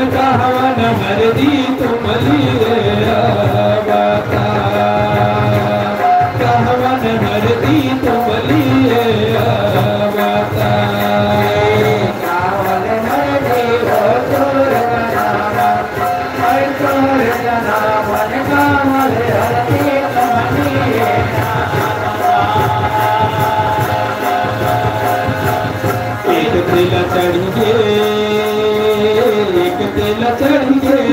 कहवन हरदी तुम लिए बता, कहवन हरदी तुम लिए बता, कहवन हरदी हो तोर जनावन, हर तोर जनावन कहवन हरदी तुम लिए एक दिल चढ़िए चढ़िए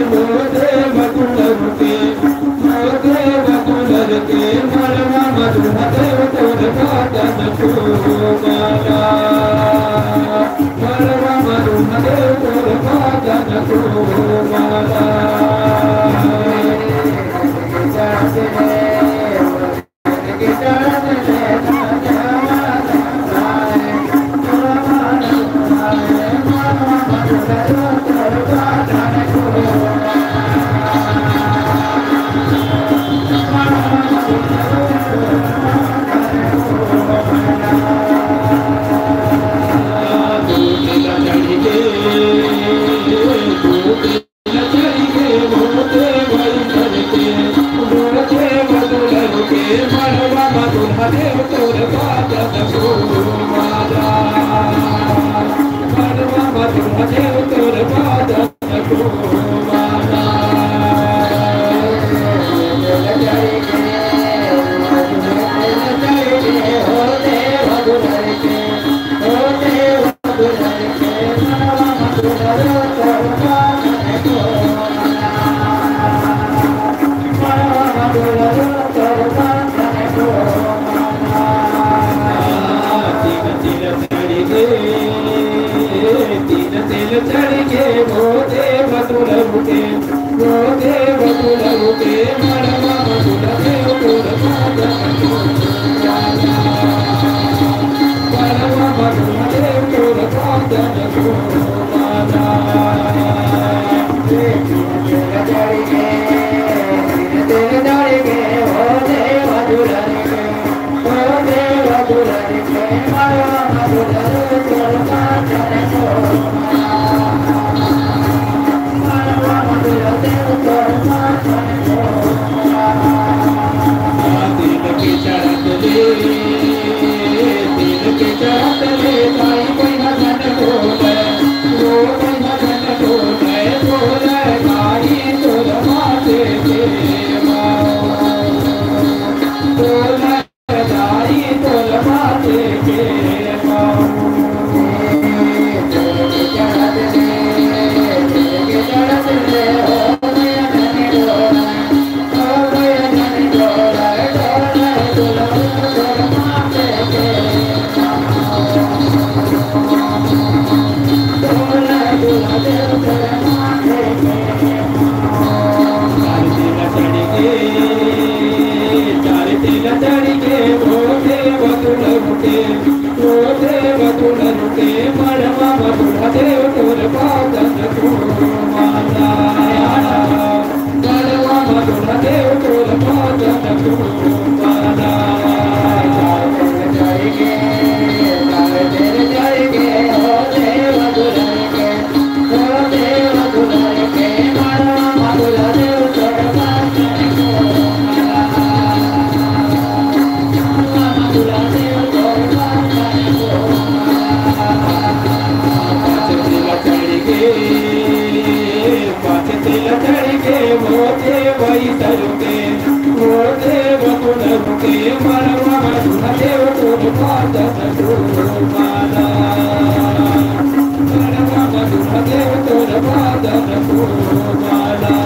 मोदे मधुर के मरवा मधुर देव तोर बादन को माला, मरवा मधुर देव तोर बादन को माला।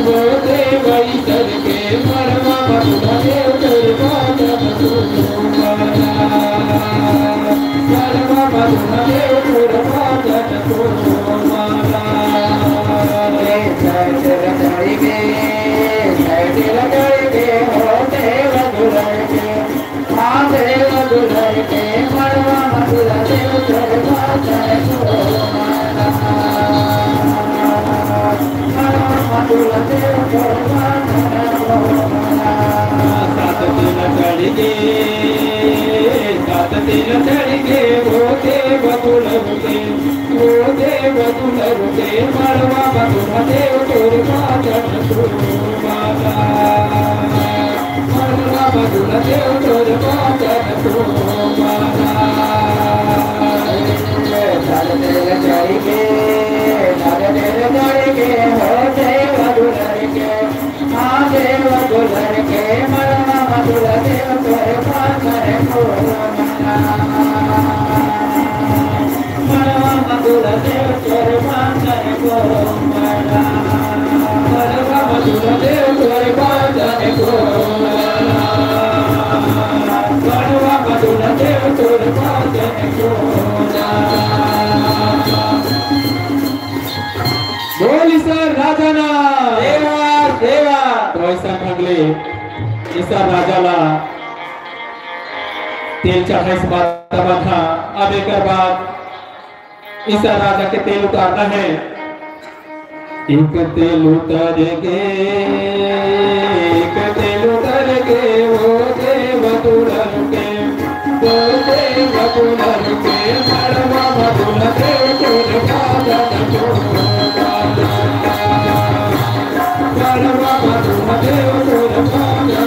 वो देवई करके मरवा मधुरा देव तेरे बाजन तुम्हारा मरवा मधुरा देव तेरे बाजन तुम्हारा लड़के हो देव दुलर के हाँ देव दुलर के मरवा मधुरा देव तेरे बाजन तुम्हारा मधुरा देव तेरे बाजन सात दिन चढ़िगे वो देव दुलर के मरवा मधुरा देव तेरे बाजन तुम्हारा मरवा मधुरा देव तेरे बाजन तुम्हारा चढ़िगे हो देव दुलर के हाँ देव दुलर के मरवा मधुरा देव तेरे बाजन मरवा मधुरा देव तेरे बाजन मरवा मधुरा देव तेरे बाजन मरवा मधुरा देव तेरे बाजन बोली सर राजाना देवा देवा तो ऐसा म्हटले ईसा राजाला तेल चढ़ाई से बाधा अब एक बाद ईसा राजा के तेल उतारना है एक तेल उतर के वो देव दुलर के मरवा मधुरा देव तेरे बाजन मरवा मधुरा देव तेरे बाजन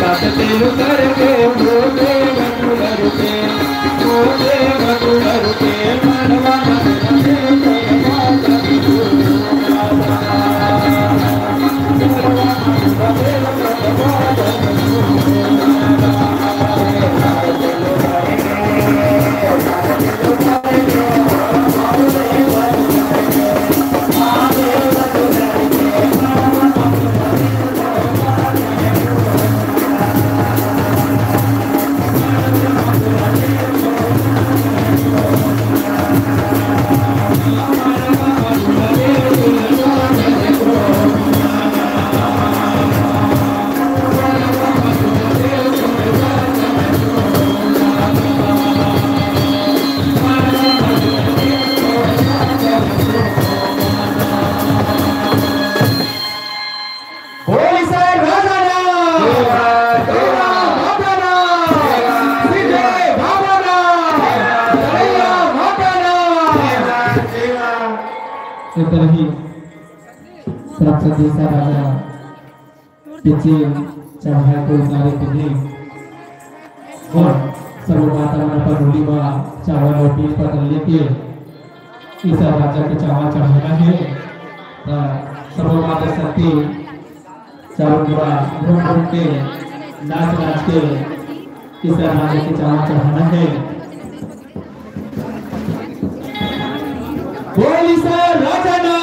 साथ तेल करके मोटे बकुलर के मनवा देसा राजा पीछे चढ़ाए को उतारे थे और सर्वमाता पर होली बा चावल और पीर पर लेके ईसा राजा के चावल चढ़ाना है सर्वमाता शक्ति चावल के बाद घूम घूम के नाच नाच के ईसा राजा के चावल चढ़ाना है। बोल ईसा राजा ना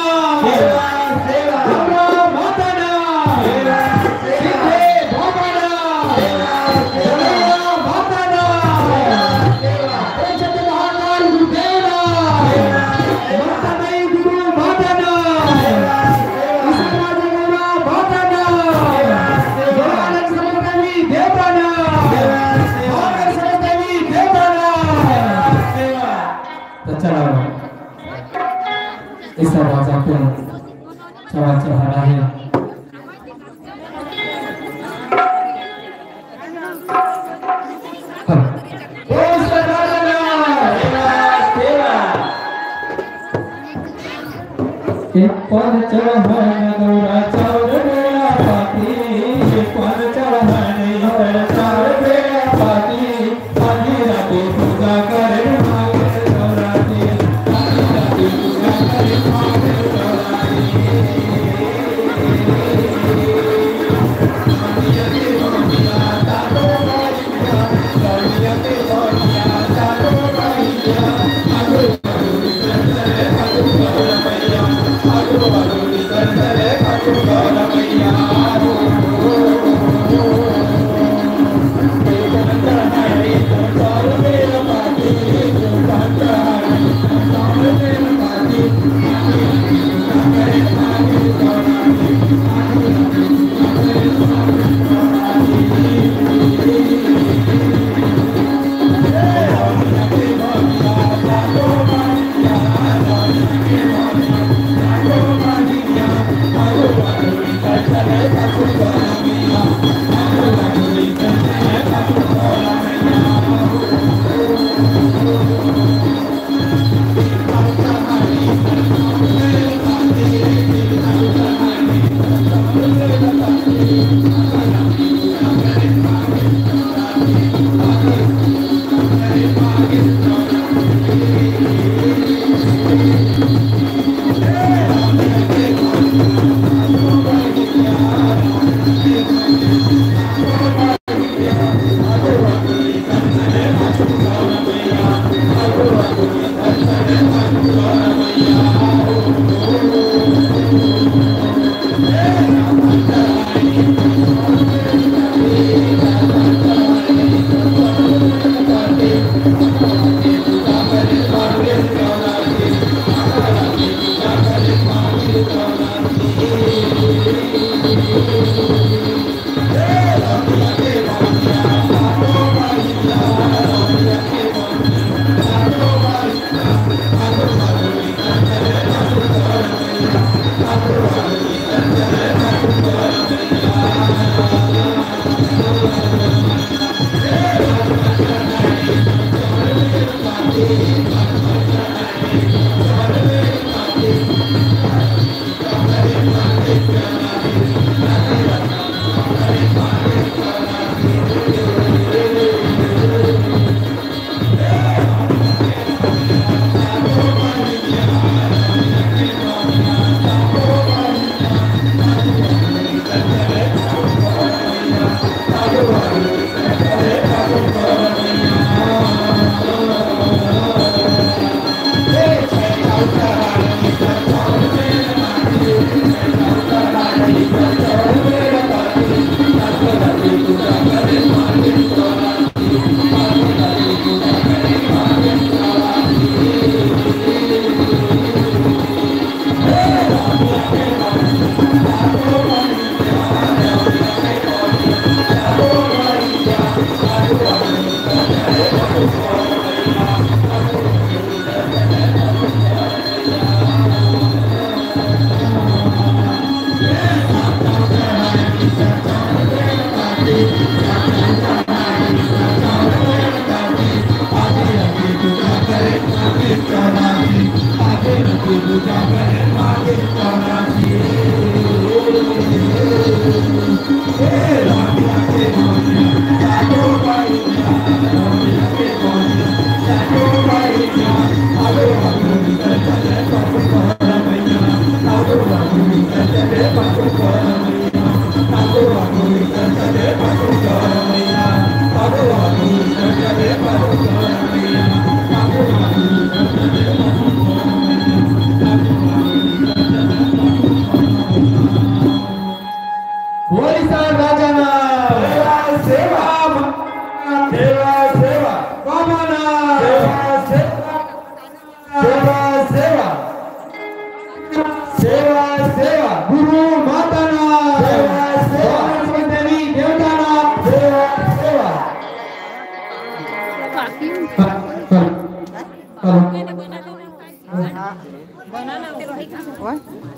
इस राजा को चावल चढ़ाना है। कौन चढ़ाना गौरा चावल बेड़ा पाती कौन चढ़ाने चावल बेड़ा पाती आधी राती पूजा करे गौरा की आधी राती पूजा करे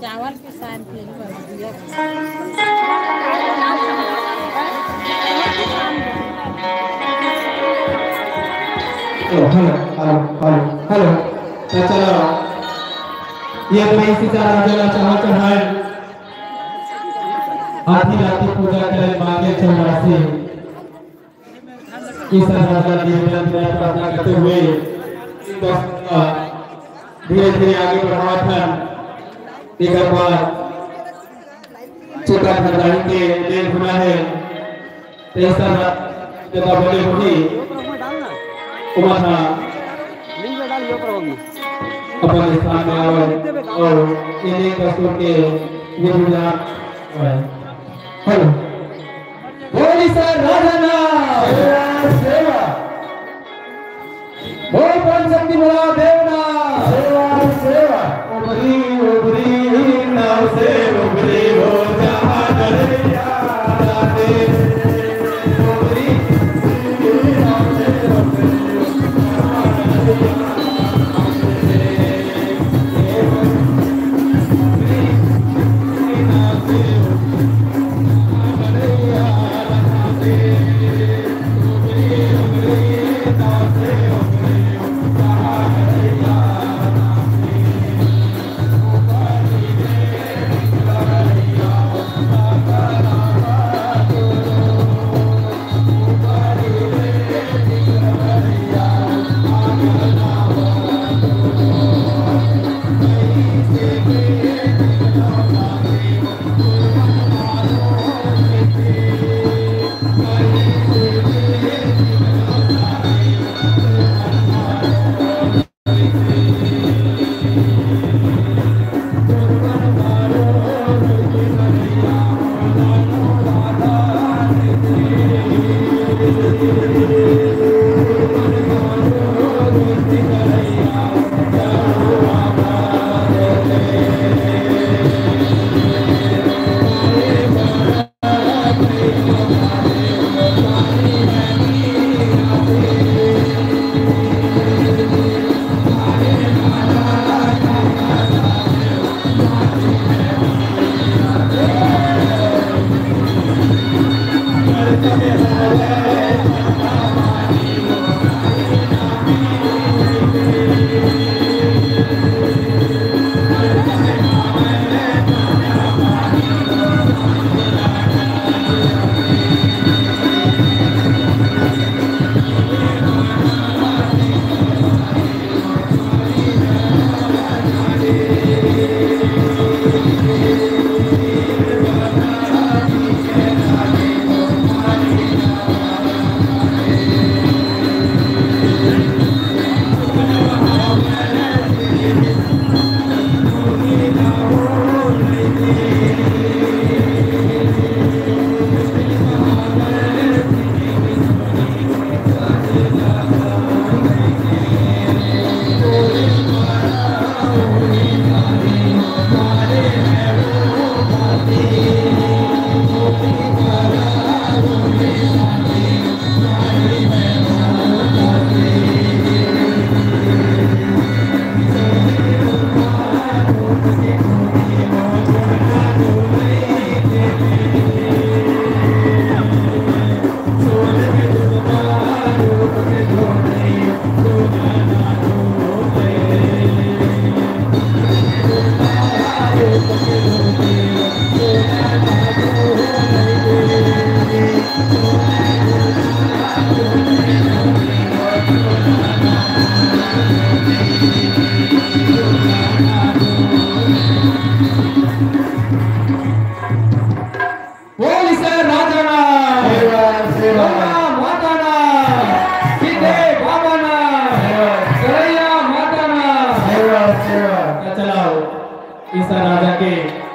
चावल के साथ हेलो चलो ये भाई सीताराम जला चावल चढ़ाए आधी रात पूजा करे मांगे चौरासी इस राजा देवता प्रार्थना करते हुए धीरे धीरे आगे बढ़ा था एक बार छोटा खदानी के लेल हुआ है ऐसा जगह बने होगी उमाथा अपन स्थान में आवे और इन्हीं कसूर के ये बुझा हेलो बोली सर राजना सेवा बोल कौन शक्ति बोला देवना सेवा सेवा उबरी नाव से उबरी हो जहाँ डरिया दे उबरी नाव से उबरी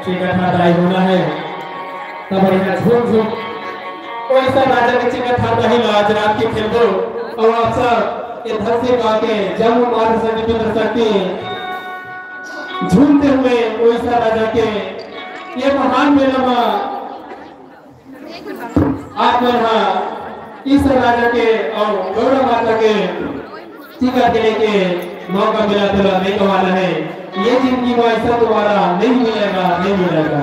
चिकन हाथाई होना है तब बढ़िया झूम झूम वैसा राजा के चिकन हाथाई लाज रात की खेल दो और आप सब ये धरती का के जब मार से निकल सकती झूमते हुए वैसा राजा के ये महान मेला में आप यहाँ इस राजा के और गौरव माता के टीका देने के मौका मिला तो नहीं कमाना है ये जिंदगी में ऐसा दोबारा नहीं मिलेगा नहीं मिलेगा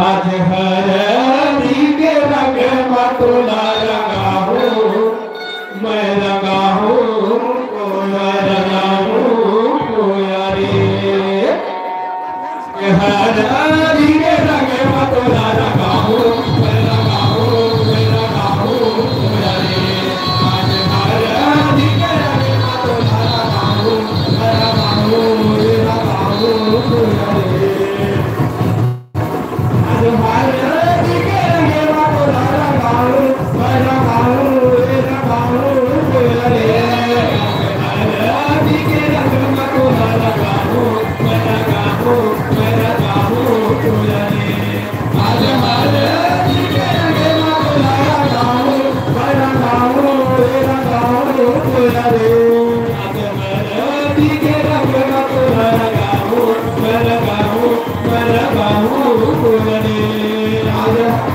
आज हरी के रंग मतुला रंगा हूँ मैं रंगा हूँ कोया रंगा हूँ कोया रे हरी के रंग मतुला रंगा हूँ मैं रंगा हूँ मैं रंगा हूँ कोया रे आज हरी के रंग मतुला रंगा हूँ मैं रंगा हूँ मैं रंगा हूँ कोया रे राजा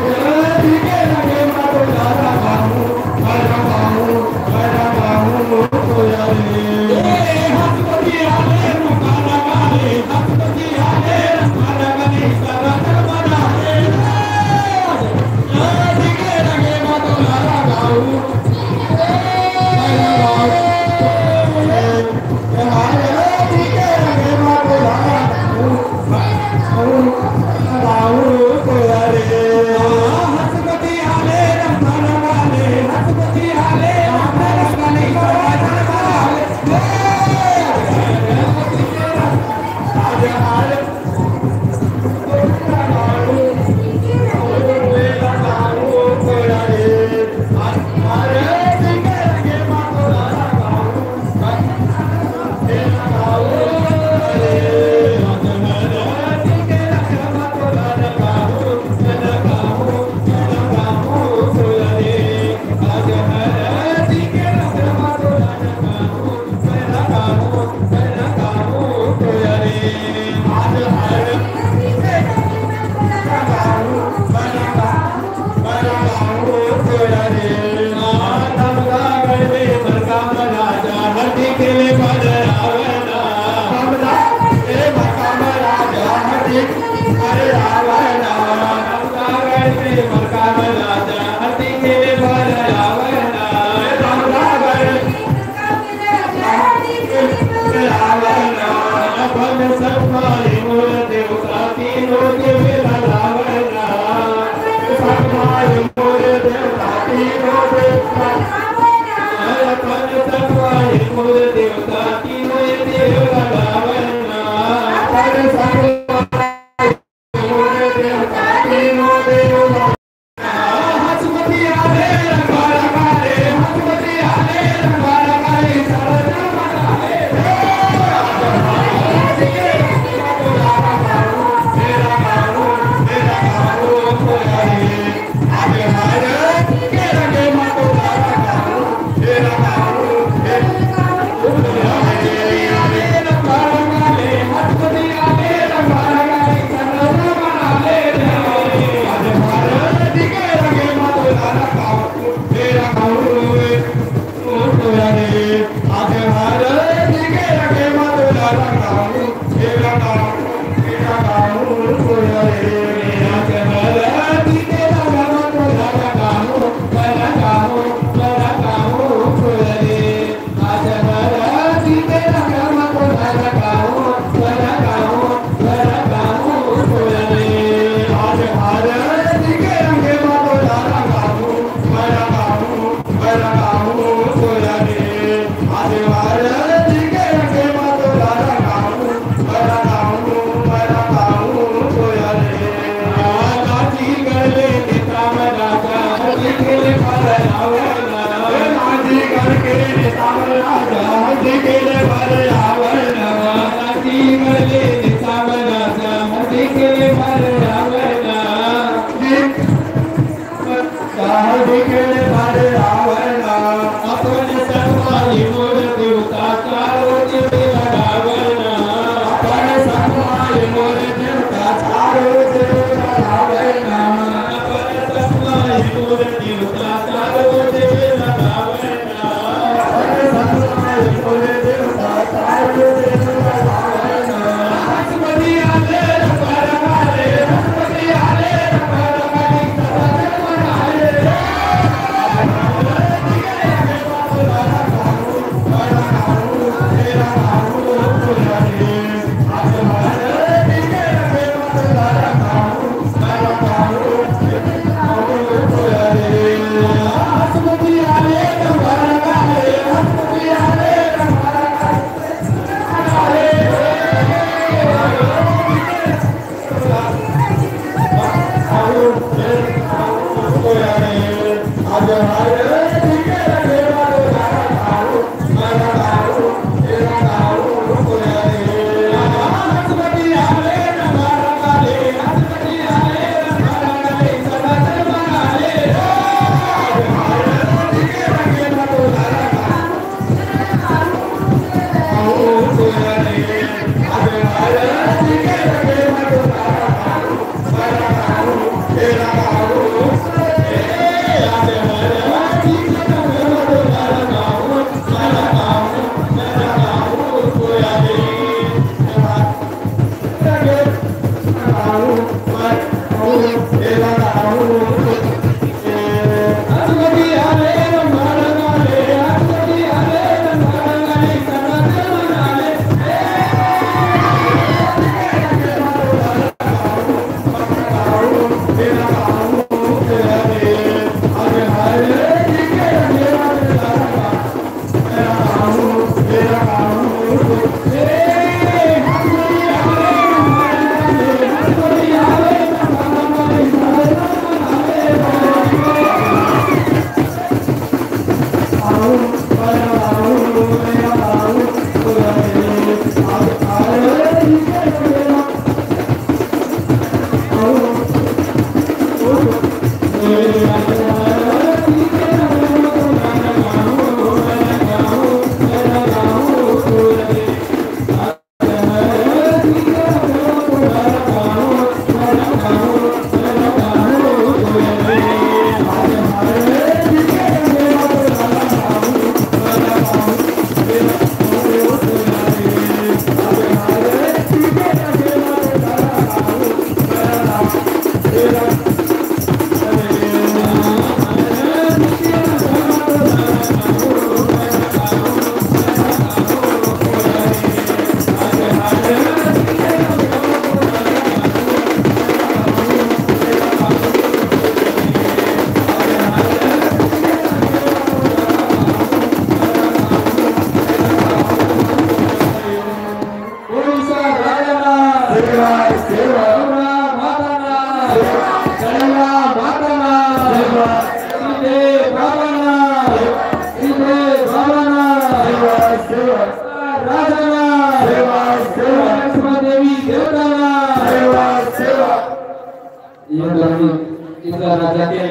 राजा के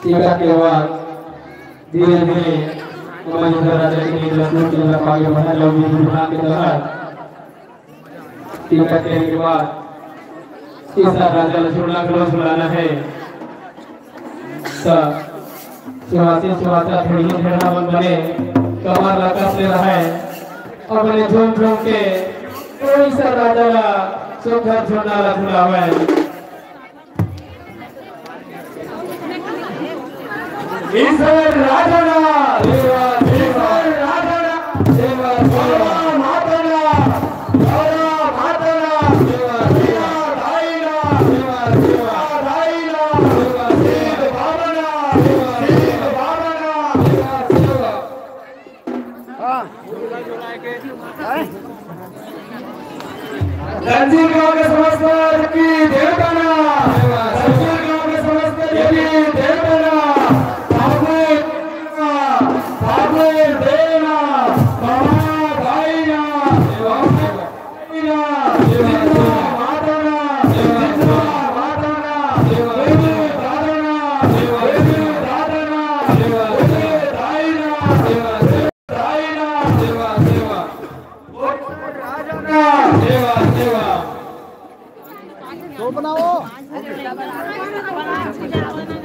टीका के बाद धीरे धीरे हमारे राजा के लखनऊ के लपागे बना लोग बुढ़ा के तहत टीका के बाद तीसरा राजा लक्ष्मण को सुनाना है चुहासी चुहाता थोड़ी ठेड़ा बन बने कमर लगा ले रहा है और मैंने झूम झूम के कोई सा राजा ला सुंदर झूला ला झूला हुआ है इस राजा ना देवा देवा राजा ना देवा देवा माता ना देवा माता ना देवा देवा भाई ना देवा देवा भाई ना देवा देव बाबा ना देवा देव बाबा ना देवा देवा हां रंजीत गांव के समस्त की देवता ना रंजीत गांव के समस्त की देवता ना देवा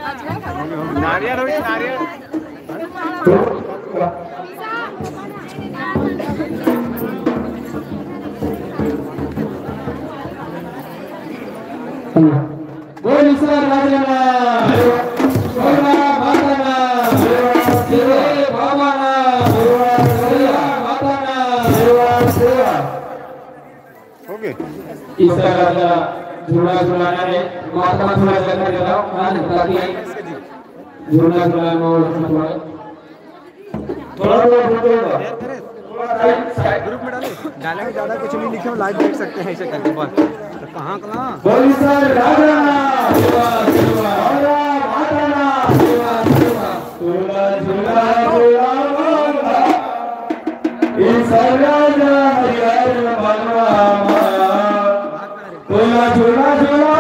नारियल हो नारियल बोल सर राजाला बोल माताना जय बाबाना जय माताना ओके इस तरह झूला झूलाना है माता थोड़ा जगह दे रहा हूं ताकि झूला झूलाना थोड़ा ग्रुप में डाले में ज्यादा कुछ नहीं लिखे लाइव देख सकते हैं ऐसे करके बस तो कहाँ कहाँ बोल सर राजाना सेवा सेवा माताना सेवा सेवा झूला झूला झूला इस राजा हरिहर बनवा झूला झूला झूला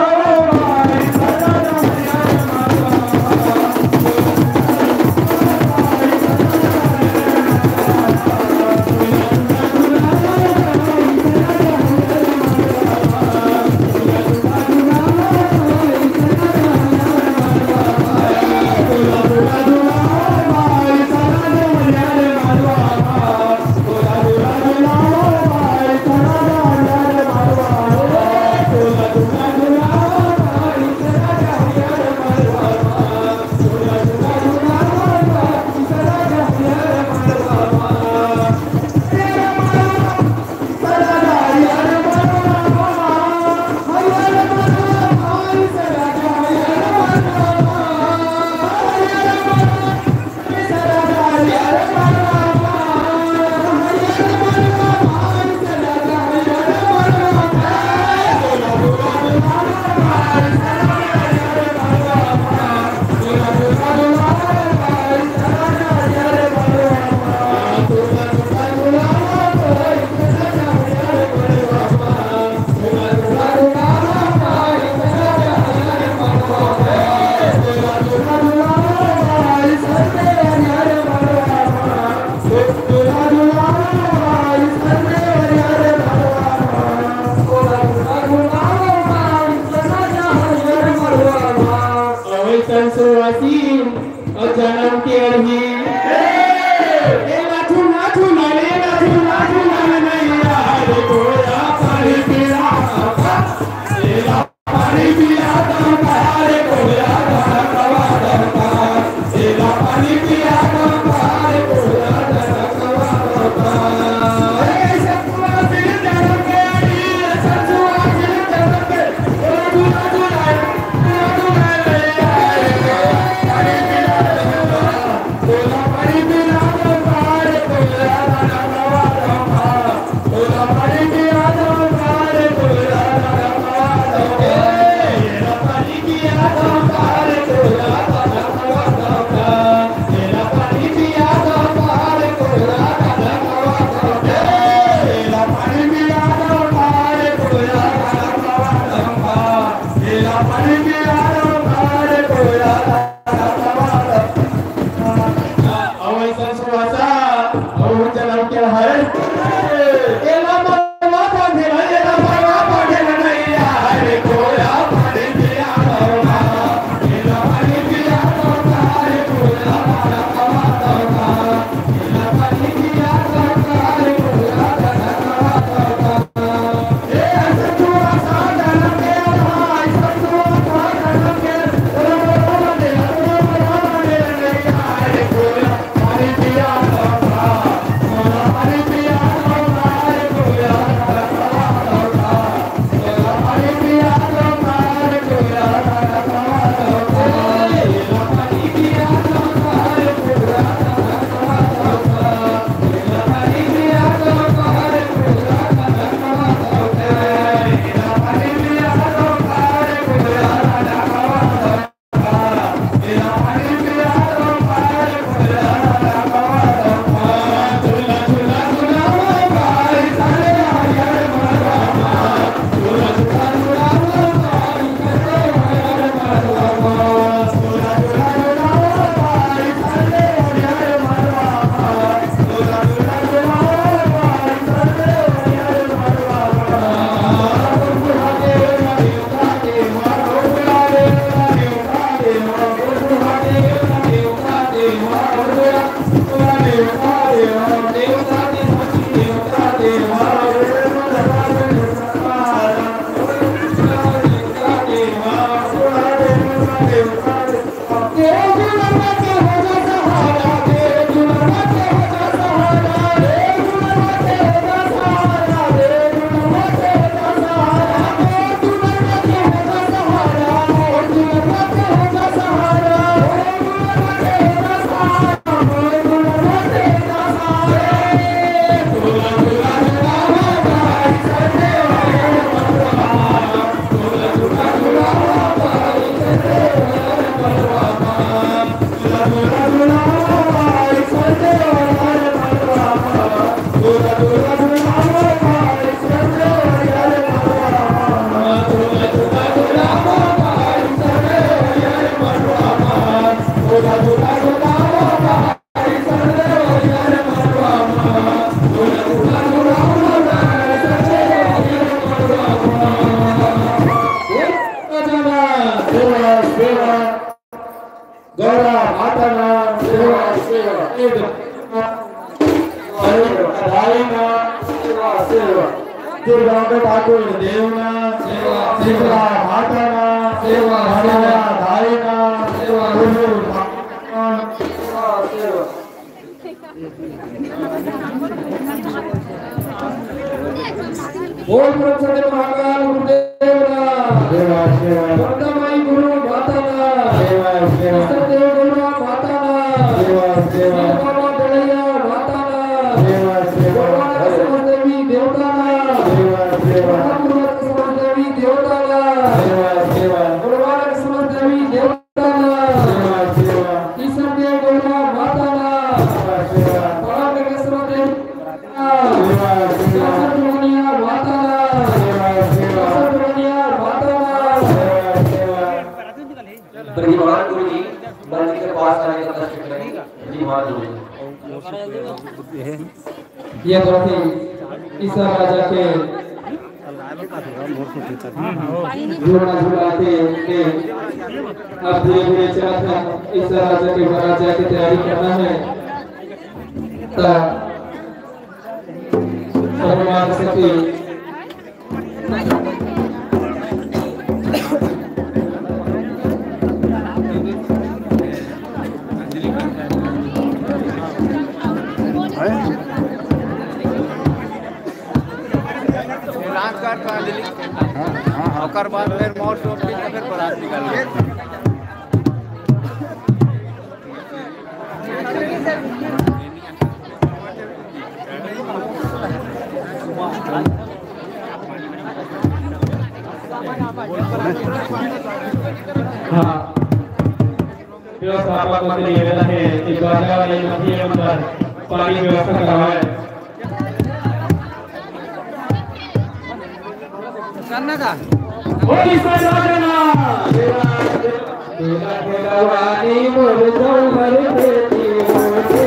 जन्म के रही ए नाथू नाथू नाले नाथू नाथू नाले नहीं यार गोया पानी पिया ए पानी पिया तो बाहर गोया कवा दरका ए पानी पिया तो बाहर गोया कवा दरका ए सतुआ दिल जन्म के सतुआ दिल जन्म के नाथू नाथू नाले ठाकुर देवना सेवा माताना सेवा धायना सेवा बोल प्रसन्न महाकाल गुरुदेवना सेवा सेवा वंदमाई गुरु माताना सेवा सेवा सदेव गुरु माताना सेवा सेवा बाबा दलैया माताना सेवा सेवा देवी देवताना सेवा सेवा देवी देवताना सेवा सेवा गुरुवार देवी देवताना सेवा सेवा ईश्वर देव गुरु माताना सेवा सेवा परामेश्वर देव सेवा सेवा दुनिया माताना सेवा सेवा दुनिया माताना सेवा सेवा परिवार गुरु जी मंदिर के पास आने का कष्ट करेंगे जी महाराज ये द्रौपदी ईसा राजा के झूला झूलाते के अब धीरे धीरे चलता ईसा राजा के महाराजा की तैयारी करना है भगवान सती और बाद फिर मोर शॉप फिर बारात निकाल हाँ व्यवस्था आपका के लिए वेला है कि बाजा वाले मध्य अंदर पानी व्यवस्था करवाए करना का होली सजना देवा देवा देवानी मोर जौहर बेटी मोरे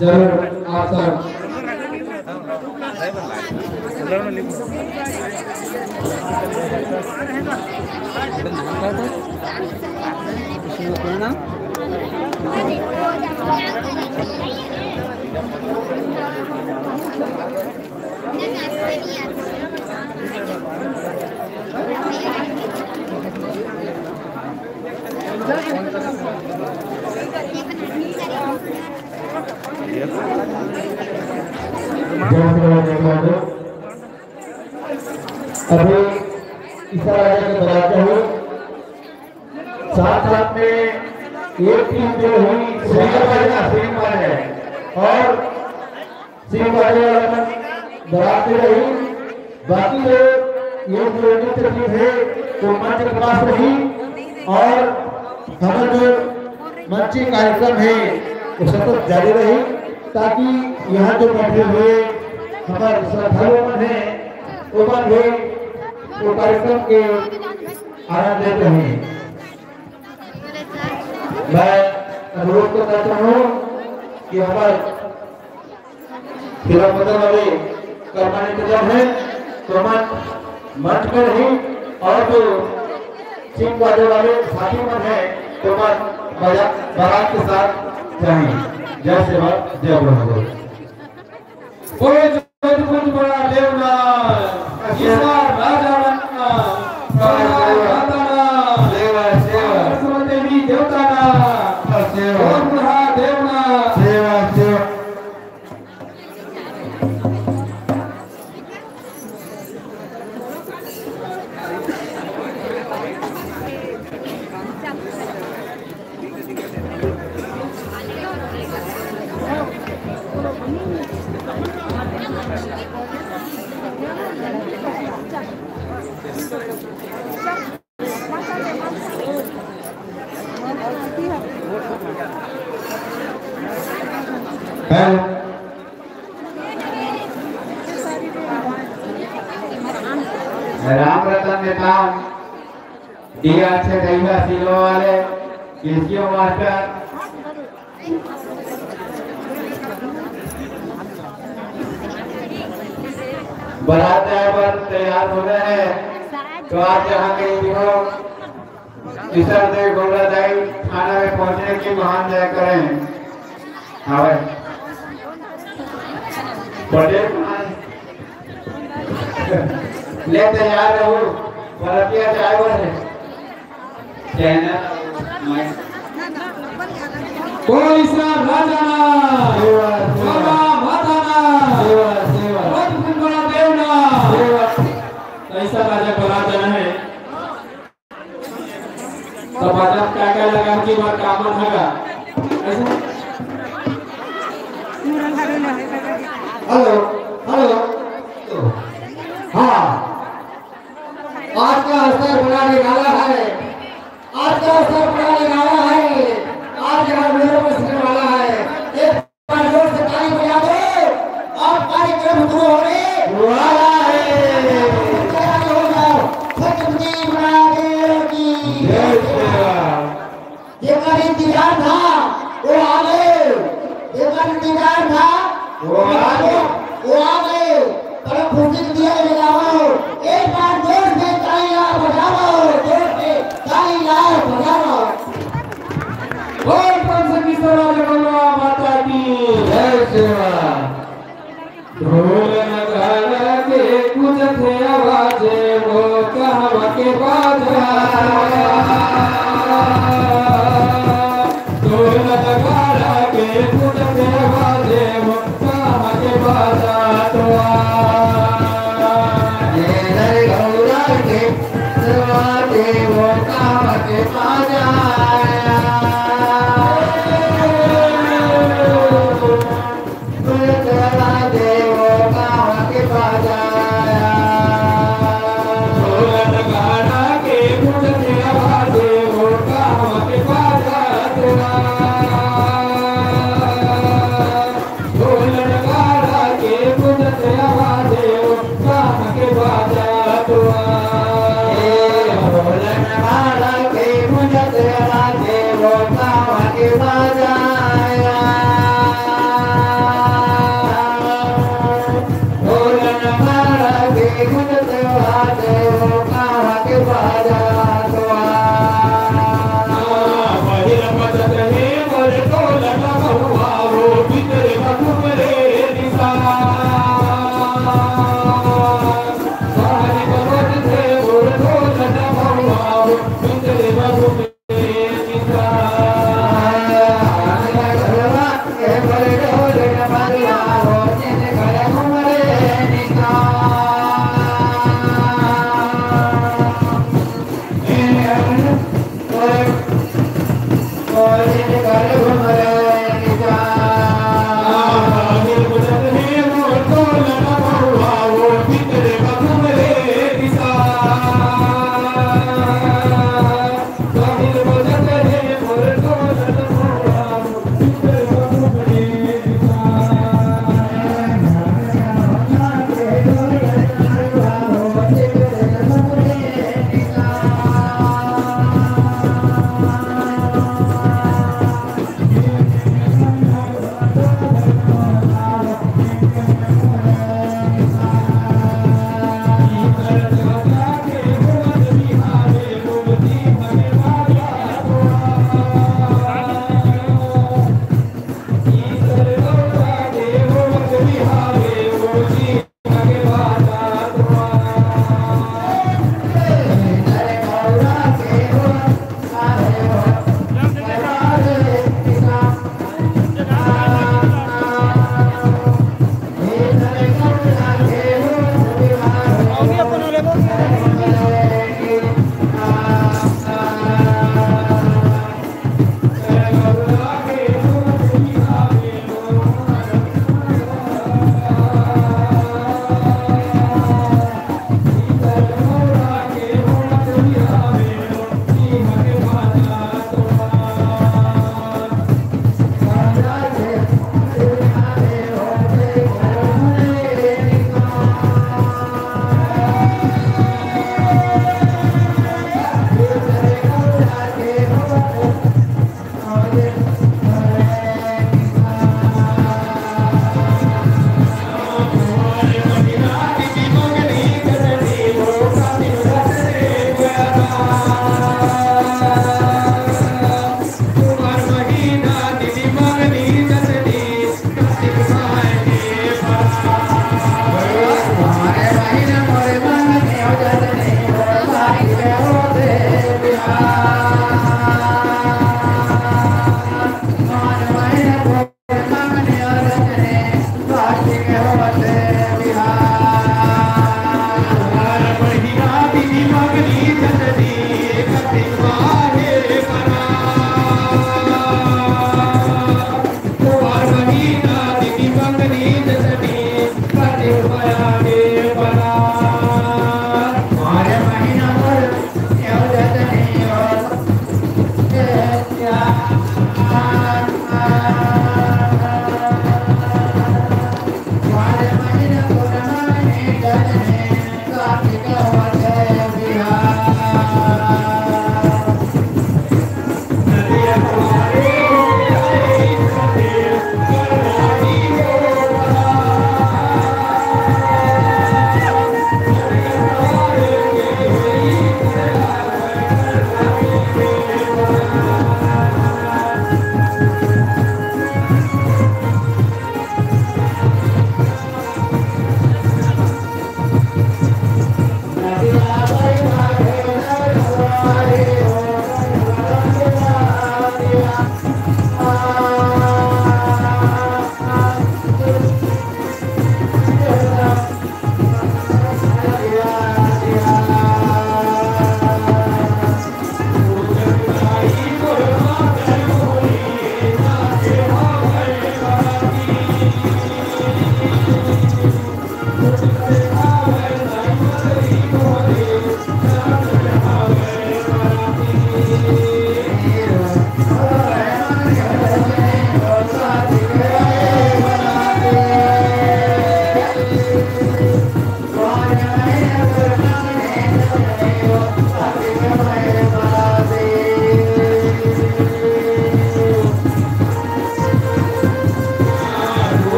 जरूर आप सब अभी इस तरह के बताते हुए साथ साथ में एक टीम जो हुई सिंह वाले और सिंह वाले दौड़ाते रही, बाकी जो ये जो नृत्य टीम है तो मंच के पास रही और हमारा जो मंच कार्यक्रम है वो सतत जारी रही ताकि यहाँ जो बैठे हुए हमारे श्रद्धालु है वो भी वो कार्यक्रम के आनंद लेते हैं। मैं अनुरोध करता हूँ कि हमारे फिल्म बदल वाले कर्मचारी जब है तो मंच में रही और जो सिंह बाजे वाले साथी मन है तो बारात के साथ जाएं। जय सेवा जय ब्रह्म कोई बड़ा देवना राजा देवी देवता देवना सेवा सेवा राम रतन नेताम दिया अच्छे दहीवा सिलो वाले किसकियों मास्टर बारात ड्राइवर तैयार हो गए हैं। तो आप जहाँ कहीं भी हो किशोर देव गौड़ा दाई थाना में पहुँचने की महान जय करें। हाँ भाई पटेल ले तैयार रहो भारतीय ड्राइवर है चैनल पुलिस राजाना बाबा माताना बड़ा देवना ऐसा राजा बड़ा जन है। तो बाजार क्या क्या लगा की बात काम होगा ऐसा। हेलो हेलो हाँ आज का अवसर बड़ा निकाला है। आज का अवसर बड़ा निकाला है। आज यहाँ मेरे को सीखने वाला है। एक बार जोर से ताली बजा दो और कार्यक्रम शुरू होने वाला है। तैयार हो जाओ। छत्रपति महादेव की जय। जेकर इंतजार था वो आ गए। जेकर इंतजार था वो आ गए। वो आ गए। पर खुशी दिया बजाओ। एक बार जोर से तालियां बजाओ। जोर से तालियां बजाओ। और पंचमी राजा गौड़ा माता की जय सेवा। ढोल नगाड़ा के गूंजते आवाजे वो कहवा के बाजा। ढोल नगाड़ा के गूंजते आवाजे वो कहवा के बाजा। तो जय गौड़ा के दरबारे वो कहवा के बाजा।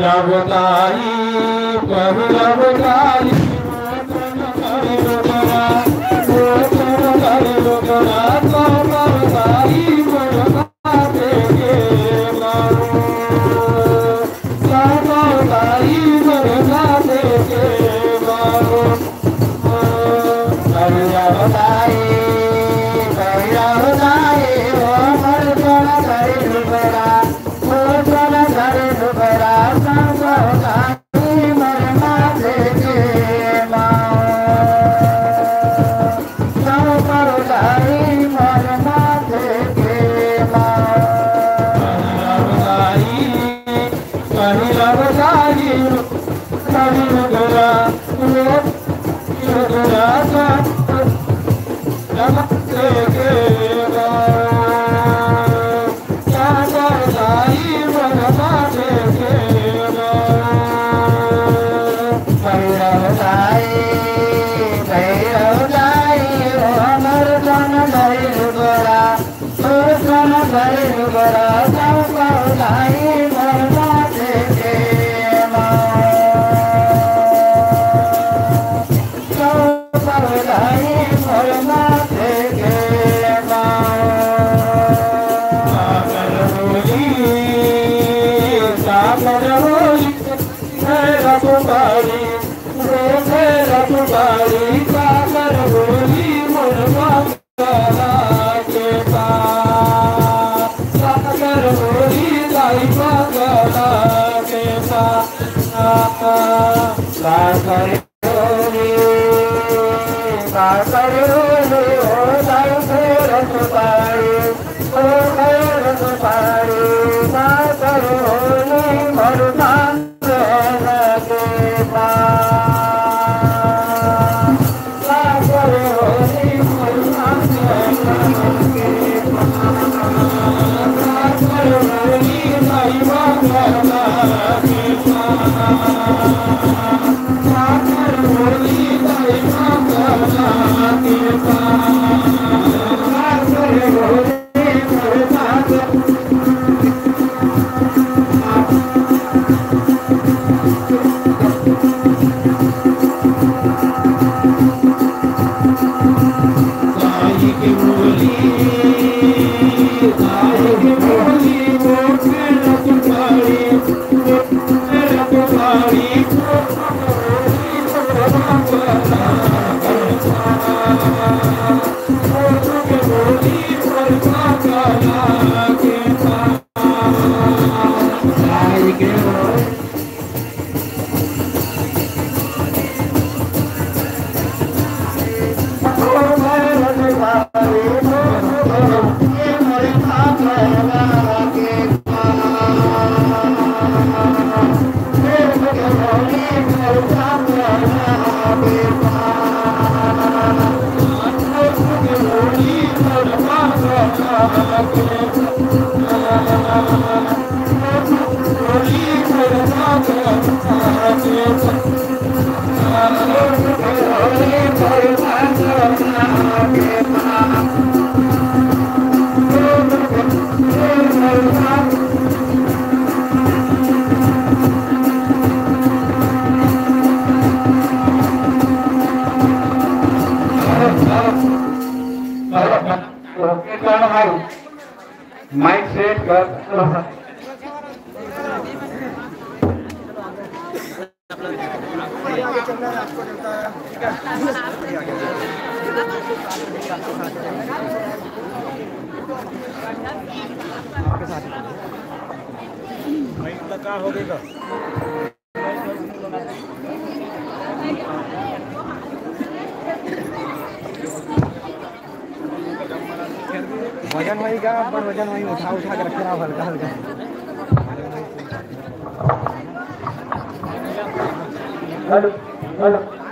Raghu Bali, माइक सेट कर लगा हो गएगा वजन वही का पर वजन वही उठा उठा के रखना हल्का हल्का हेलो हेलो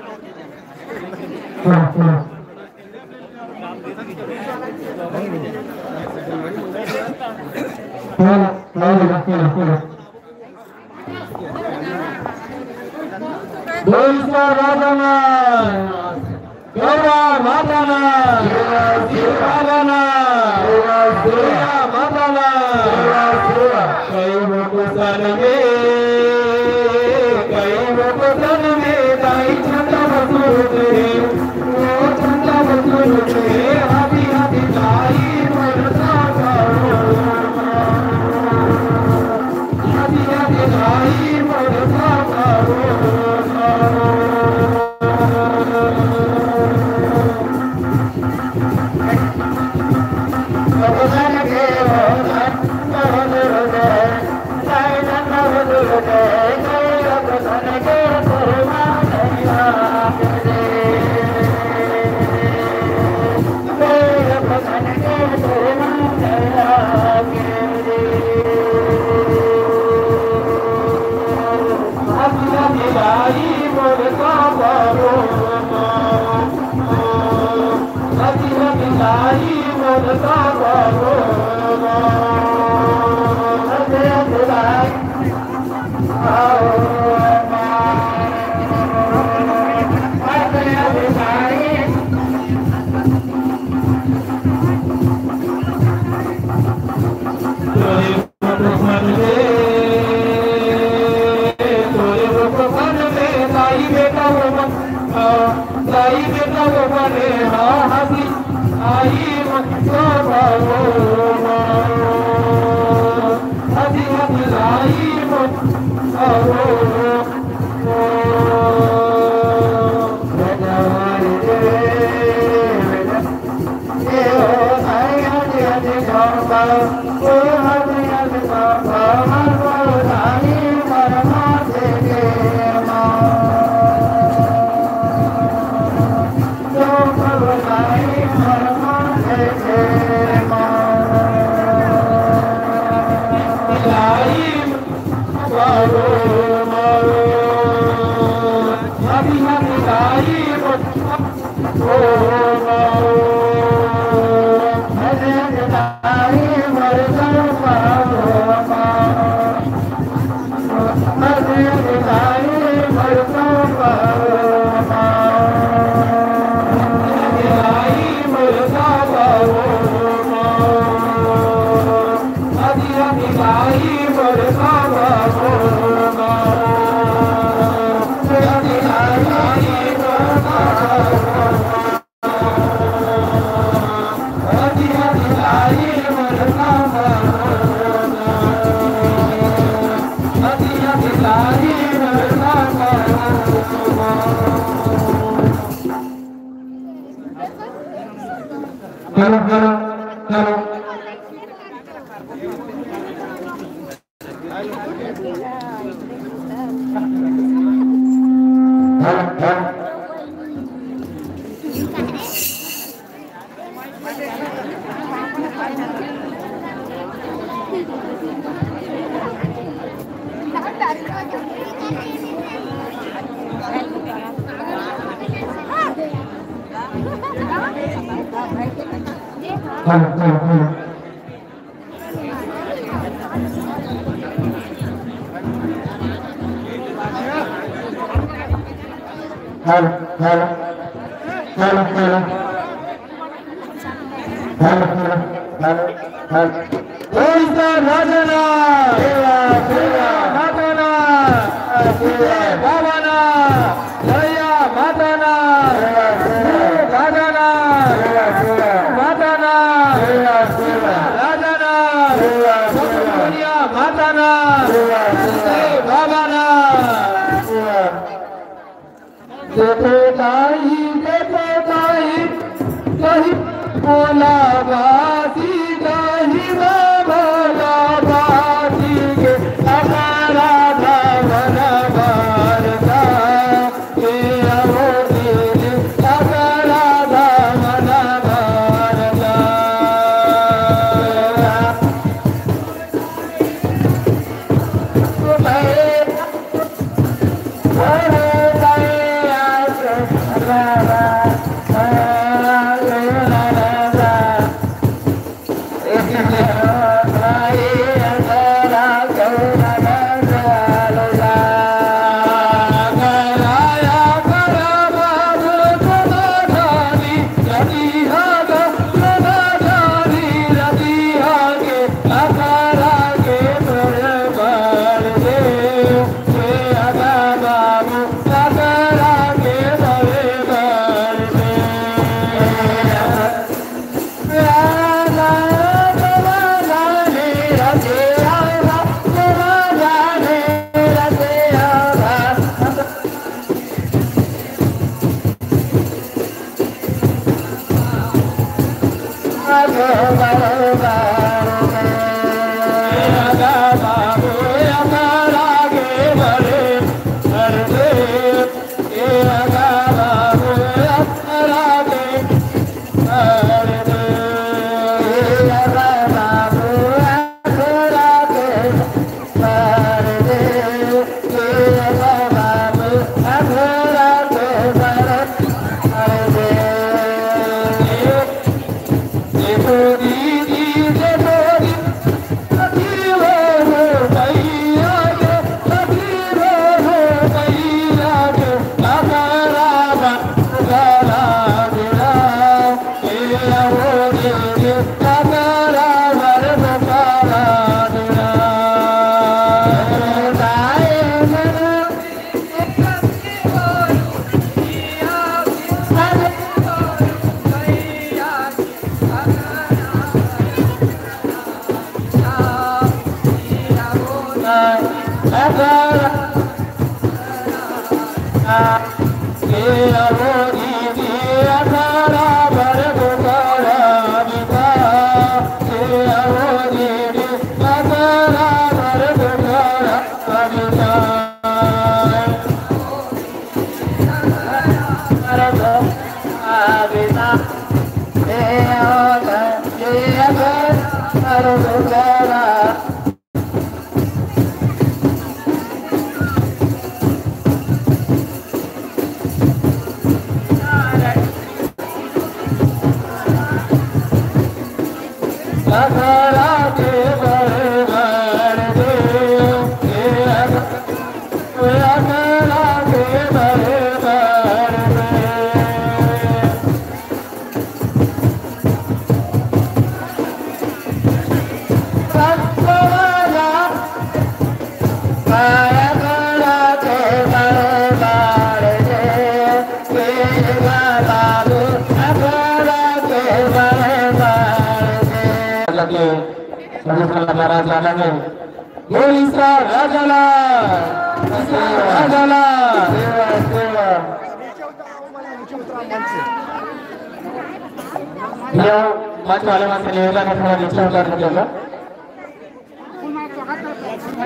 मंच वाले में से निवेदन है थोड़ा नीचे उतार दीजिएगा।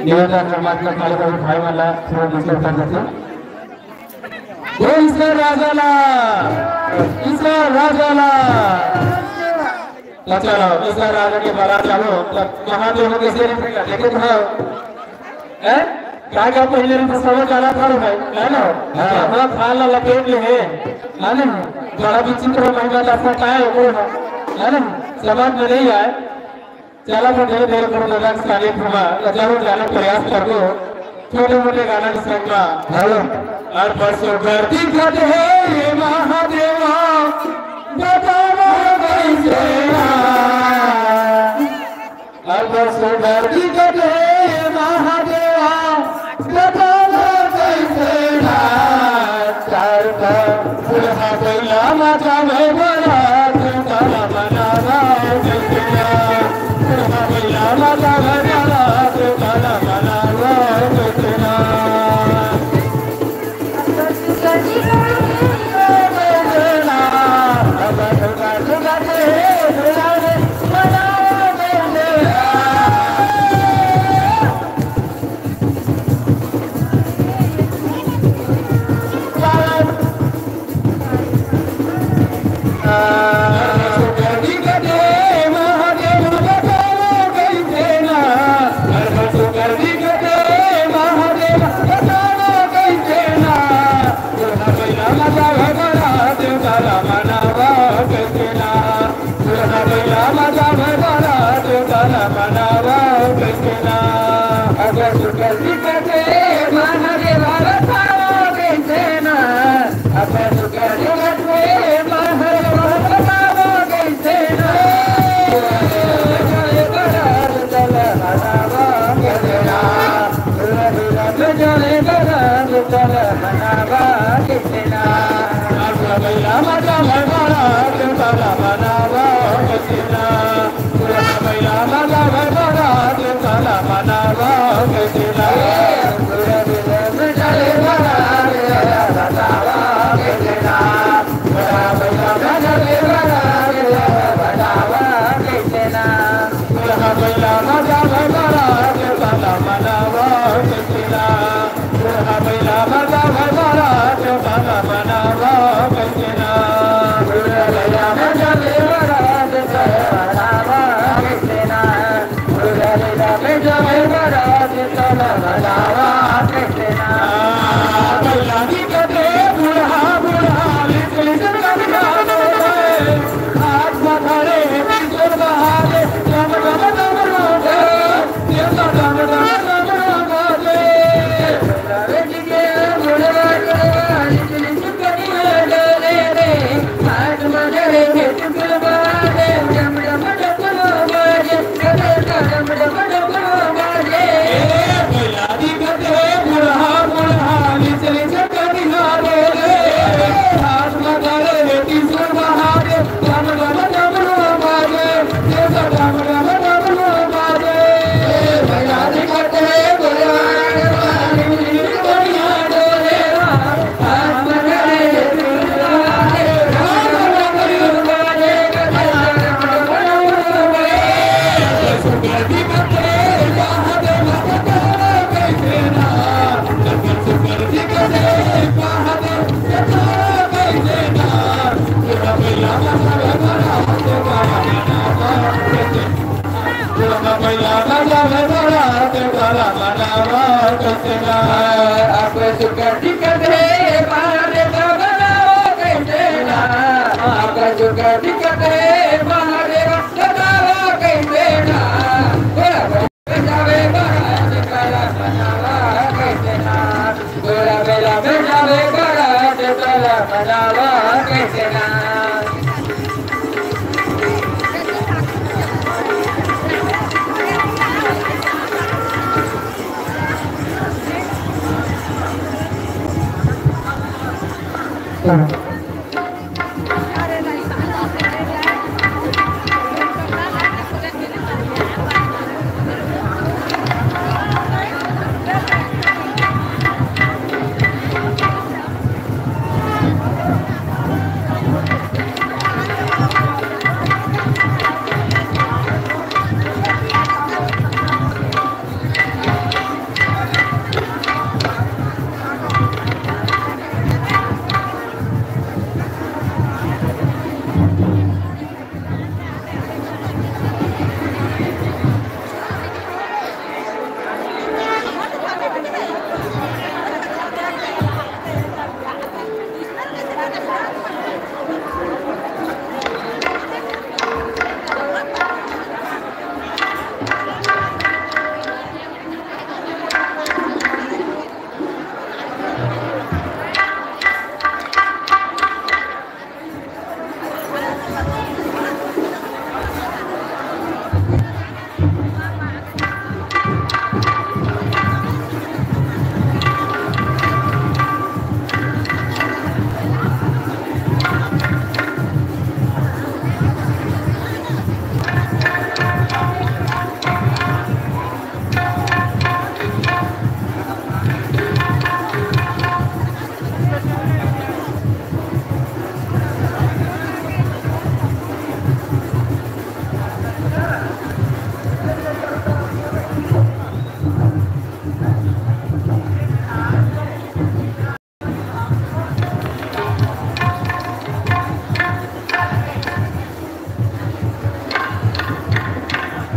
निवेदन है मंच में खाली कभी भाई वाला थोड़ा नीचे उतार दीजिए। ईश्वर राजाला चलो ईश्वर राजा के बारात चलो महादेव के सिर पे लेके भाव हैं क्या क्या पहले तो सब काला था भाई है ना हां खाल लपेट ले है ना बड़ा विचित्र महिला दासा का है वो है ना समझ में नहीं आए चला तो धीरे धीरे करो लगा कार्यक्रम जरूर जाने प्रयास करो छोटे मोटे गाना के संग में हेलो और परसों धरती खत है ये महादेवा बताओ कैसे और परसों धरती खत है ये महादेवा बताओ कैसे चार का बुढ़ा बैला माता में बड़ा काला बनावा कैसे बुढ़ा बैला माता में बड़ा काला बनावा कैसे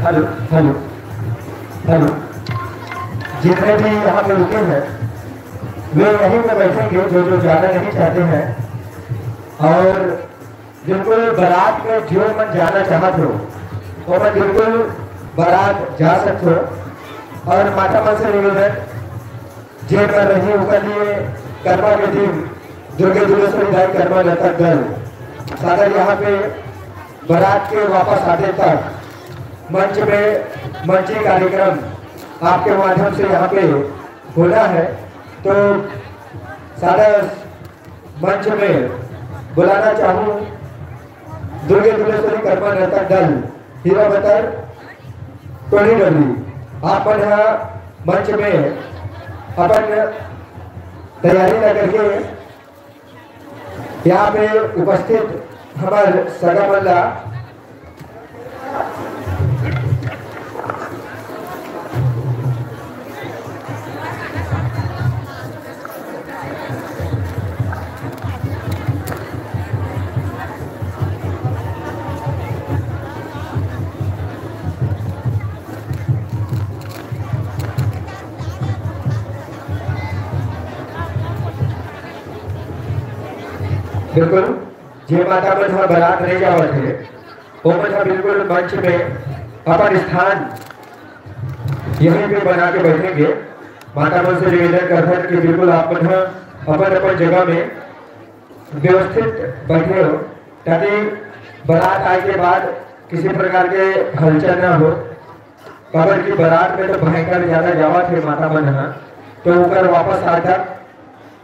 हेलो हेलो हेलो। जितने भी यहाँ पे रुके हैं वे यहीं पे बैठेंगे जो जाना नहीं चाहते हैं, और बिल्कुल बारात में जो मन जाना चाहते हो वो मन बिल्कुल बारात जा सकते हो। और माता मन से निवेदन जे कर रही उनके लिए कर्मा के दिन दुर्गे दुलेश्वरी दाई कर्मा नर्तक दल सागर यहाँ पे बारात के वापस आने तक मंच में मंची कार्यक्रम आपके माध्यम से यहाँ पे होना है। तो सारा मंच में बुलाना चाहूँ दुर्गे दुलेश्वरी कर्मा नर्तक दल हीरा बतर टोली डोली। आप यहाँ मंच में अपन तैयारी न करके यहाँ पे उपस्थित हमारे सगा मल्ला बिल्कुल जे माता में थोड़ा बारात नहीं जावा थे वो मतलब बिल्कुल मंच में अपन स्थान यहीं पे बना के बैठेंगे। माता मन से निवेदन करते हैं कि बिल्कुल आप अपन अपन जगह में व्यवस्थित बैठे हो ताकि बारात आए के बाद किसी प्रकार के हलचल न हो। कबर की बारात में तो भयंकर ज्यादा जावा थे माता मन तो ऊपर वापस आता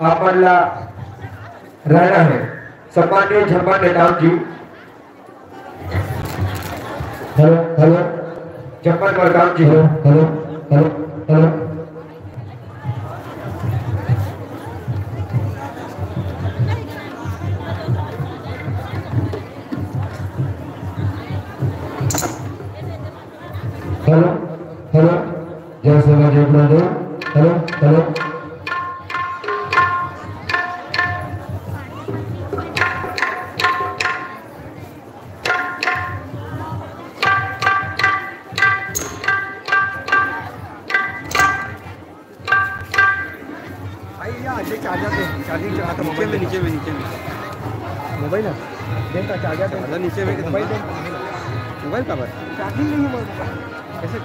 आप मन ला रहना है। सम्मानीय Jhamma Netam ji hello hello Jamman Markam ji hello hello hello hello hello hello जय सेवा जय गुरुदेव हेलो हेलो नीचे में मोबाइल है देख का चार्जर नीचे में मोबाइल दे मोबाइल कवर चार्जिंग नहीं है कैसे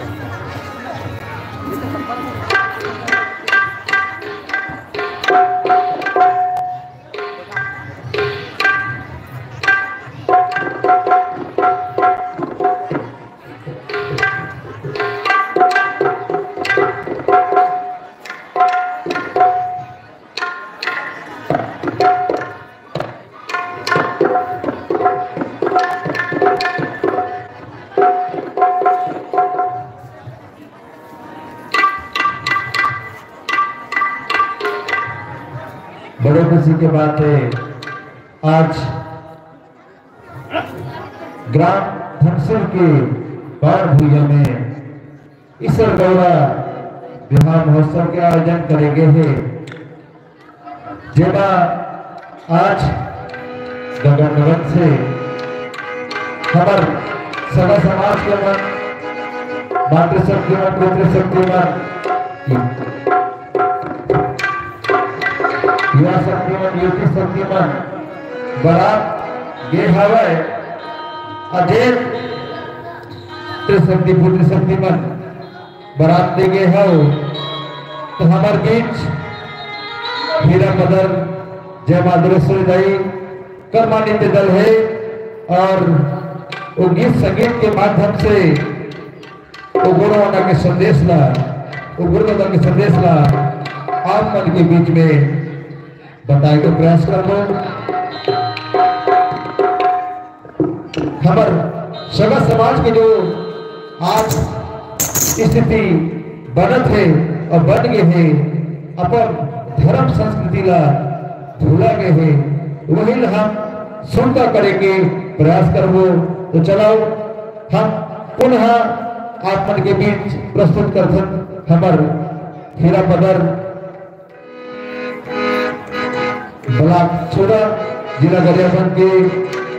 बड़े खुशी के बात है आज ग्राम धनसिर के बाढ़ भूया में ईश्वर गौरा विवाह महोत्सव के आयोजन करेंगे है जेमा आज गगन गगन से हमार सगा समाज के मन मातृशक्ति मन पितृशक्ति मन युवा शक्ति मन युवती शक्ति मन बारात गे हवे अजेत त्रिशक्ति पुत्र शक्ति मन बारात दे गे हो तो हमार बीच हीरा बदर जय माधुरेश्वरी दाई कर्मान्वित दल है और वो गीत संगीत के माध्यम से वो गुरुवाना के संदेश ला वो गुरुवाना के संदेश ला आप मन के बीच में बताए को प्रयास कर लो। खबर सगा समाज के जो आज स्थिति बनत है और बन गए है अपन धर्म संस्कृति ला भूला गए है वही हम सुनता करेंगे प्रयास करबो। तो चलाओ हम पुनः आप मन के बीच प्रस्तुत करते हमार हीरा बदर ब्लॉक छोड़ा जिला गरियाबंद के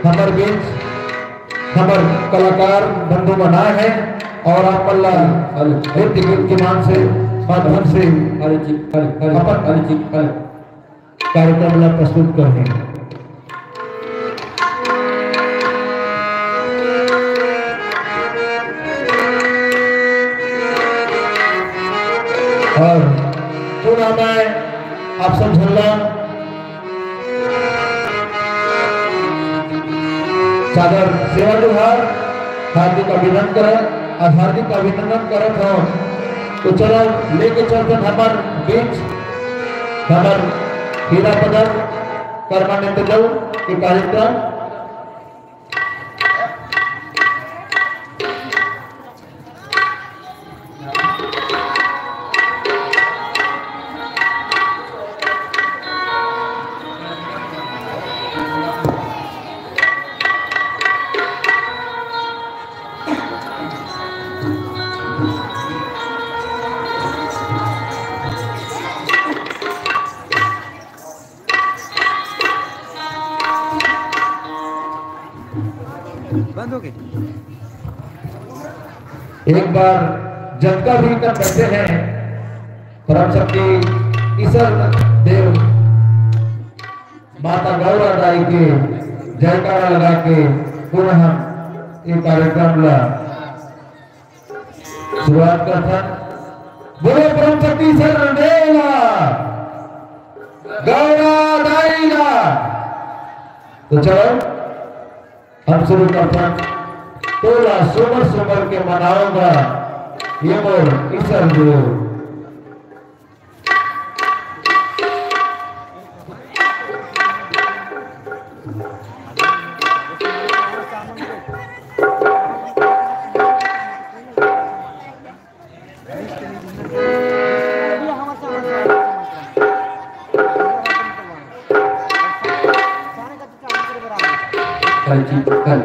हमारे बीच हमारे कलाकार बंधु बनाए हैं और आप पल्ला नृत्य गीत के माध्यम से कार्यक्रम प्रस्तुत कर रहे हैं। और पुनः मैं आप सब झल्ला सादर सेवा जोहार हार्दिक अभिनंदन करत हो। तो चलो लेके चलते हमार बीच हमार हीरा पदक कर्मान्वित दल के कार्यक्रम बंद हो गए। एक बार जनता भी कर बैठे हैं परम शक्ति ईश्वर देव माता गौरा दाई के जयकारा लगा के पुनः ये कार्यक्रम ला शुरुआत करता। बोले परम शक्ति ईश्वर देवा गौरा दाई ला। तो चलो हम शुरू करते हैं। तोला सोमर सोमर के मनाऊंगा ये मोर ईश्वर देव। कल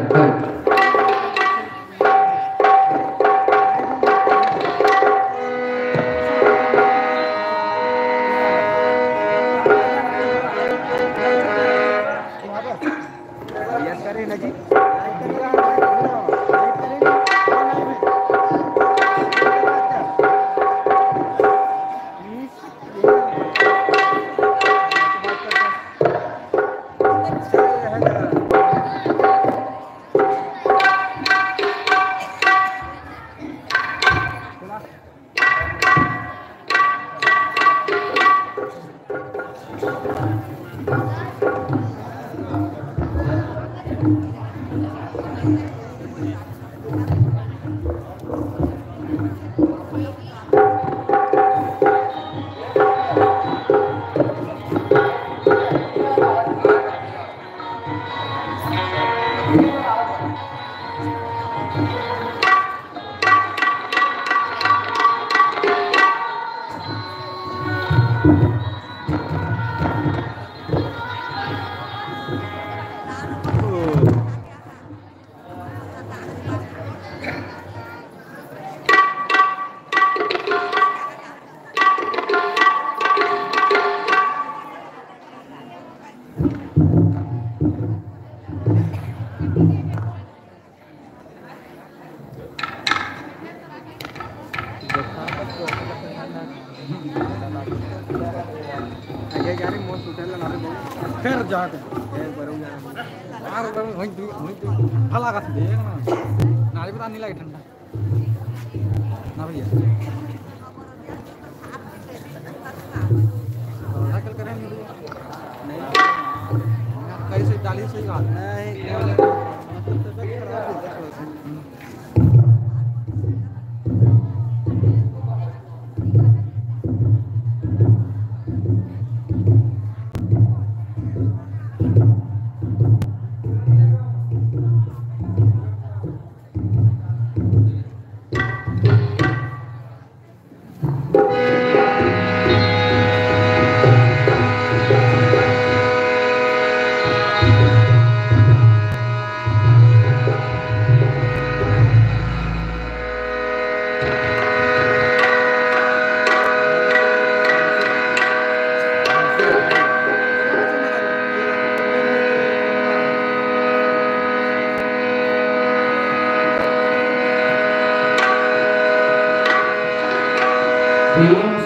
फिर जाके भला का नाली पता नहीं लगे ठंडा ना भैया कल करें नहीं कैसे 40 से नहीं Thank you.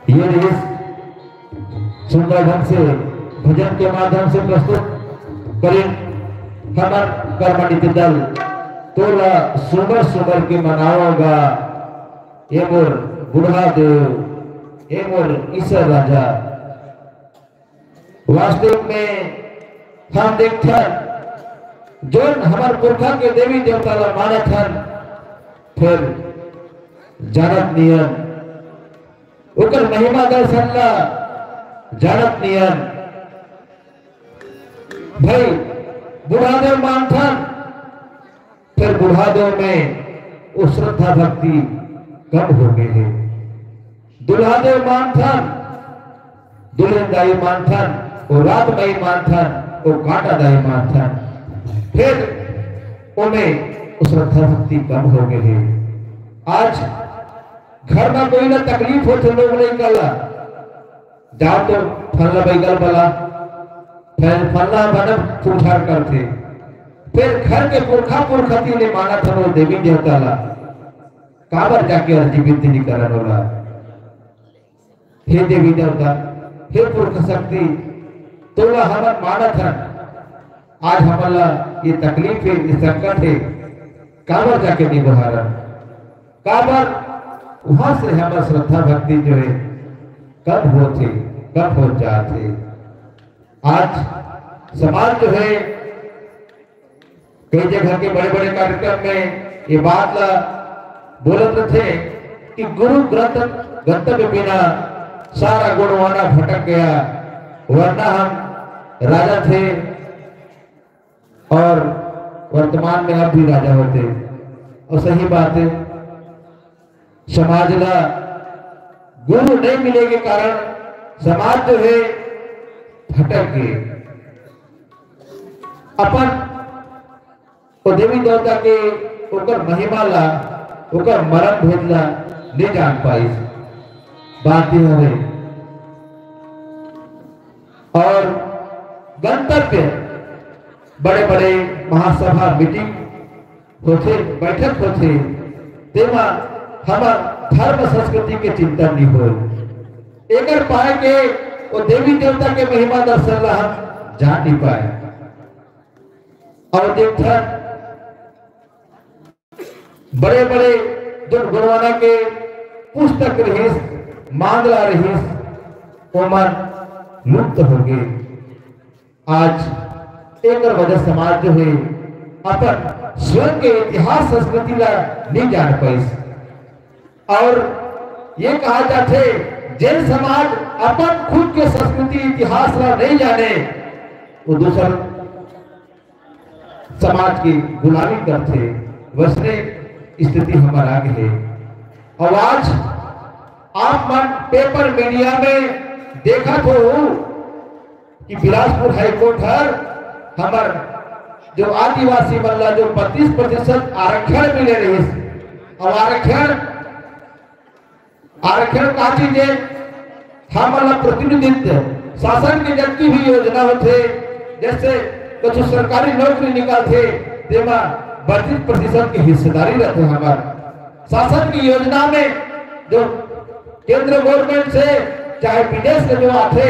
ये रेस सुंदर ढंग से भजन के माध्यम से प्रस्तुत करें हमर कर्मणि दल तोला सुंदर सुंदर के मनाओगा ये मोर बुढ़ा देव ये मोर ईश्वर राजा। वास्तव में हम देखते जो हमार पुरखा के देवी देवता ला मानत हन फिर जानत नियन उकर महिमा दर्शन ला जानत नियन भाई बुढ़ादेव मानथन फिर बुढ़ादेव में वो श्रद्धा भक्ति कम हो गए है। दुल्हादेव मानथन दुल्हनदाई मानथन वो रातमयी मानथन वो कांटादाई मानथन फिर उन्हें उस श्रद्धा भक्ति कम हो गए है। आज घर में कोई ना तकलीफ होते लोग नहीं कला जाओ तो फल्ला बैगल बला फिर फल्ला बनब पूछार करते फिर घर के पुरखा पुरखती ने माना था वो देवी देवता ला काबर जाके अर्जी विनती नहीं करन होला। हे देवी देवता हे पुरख शक्ति तोला हमर माना था आज हमारा ये तकलीफ है ये संकट है काबर जाके नहीं बहारन काबर वहां से हमारा श्रद्धा भक्ति जो है कब होते कब हो जाते। आज समाज जो है कई जगह के बड़े बड़े कार्यक्रम में ये बात ला बोलते थे कि गुरु ग्रंथ गंतव्य बिना सारा गुणवाना भटक गया वरना हम राजा थे और वर्तमान में अब भी राजा होते। और सही बात है समाज ला गुरु नहीं मिले के कारण समाज जो है भटक गए अपन वो देवी देवता के उकर महिमा ला उकर मरण भेद ला नहीं जान पाई बात ही है। और गंतव्य बड़े बड़े महासभा मीटिंग होते बैठक होते तेमा हमार धर्म संस्कृति के चिंतन नहीं हो एकर पाए के वो देवी देवता के महिमा दर्शन ला हम जान नहीं पाए। और देखा बड़े बड़े जो गुरुवाना के पुस्तक रहीस मांगला रहीस उमर लुप्त हो गए। आज एक वजह समाज जो है अपन स्वयं के इतिहास संस्कृति ला नहीं जान पाई। और ये कहा जाते जैन समाज अपन खुद के संस्कृति इतिहास ला नहीं जाने वो दूसर समाज की गुलामी करते, वैसे स्थिति हमारा आगे है। और आज आप मन पेपर मीडिया में देखा तो कि बिलासपुर हाईकोर्ट हर हमार जो आदिवासी मल्ला जो 32% आरक्षण मिले रही, और आरक्षण का चीज है हमारा प्रतिनिधित्व शासन की जबकि भी योजना होते, जैसे कुछ सरकारी नौकरी निकालते तेमा 32% की हिस्सेदारी रहते। हमारे शासन की योजना में जो केंद्र गवर्नमेंट से चाहे विदेश से जो आते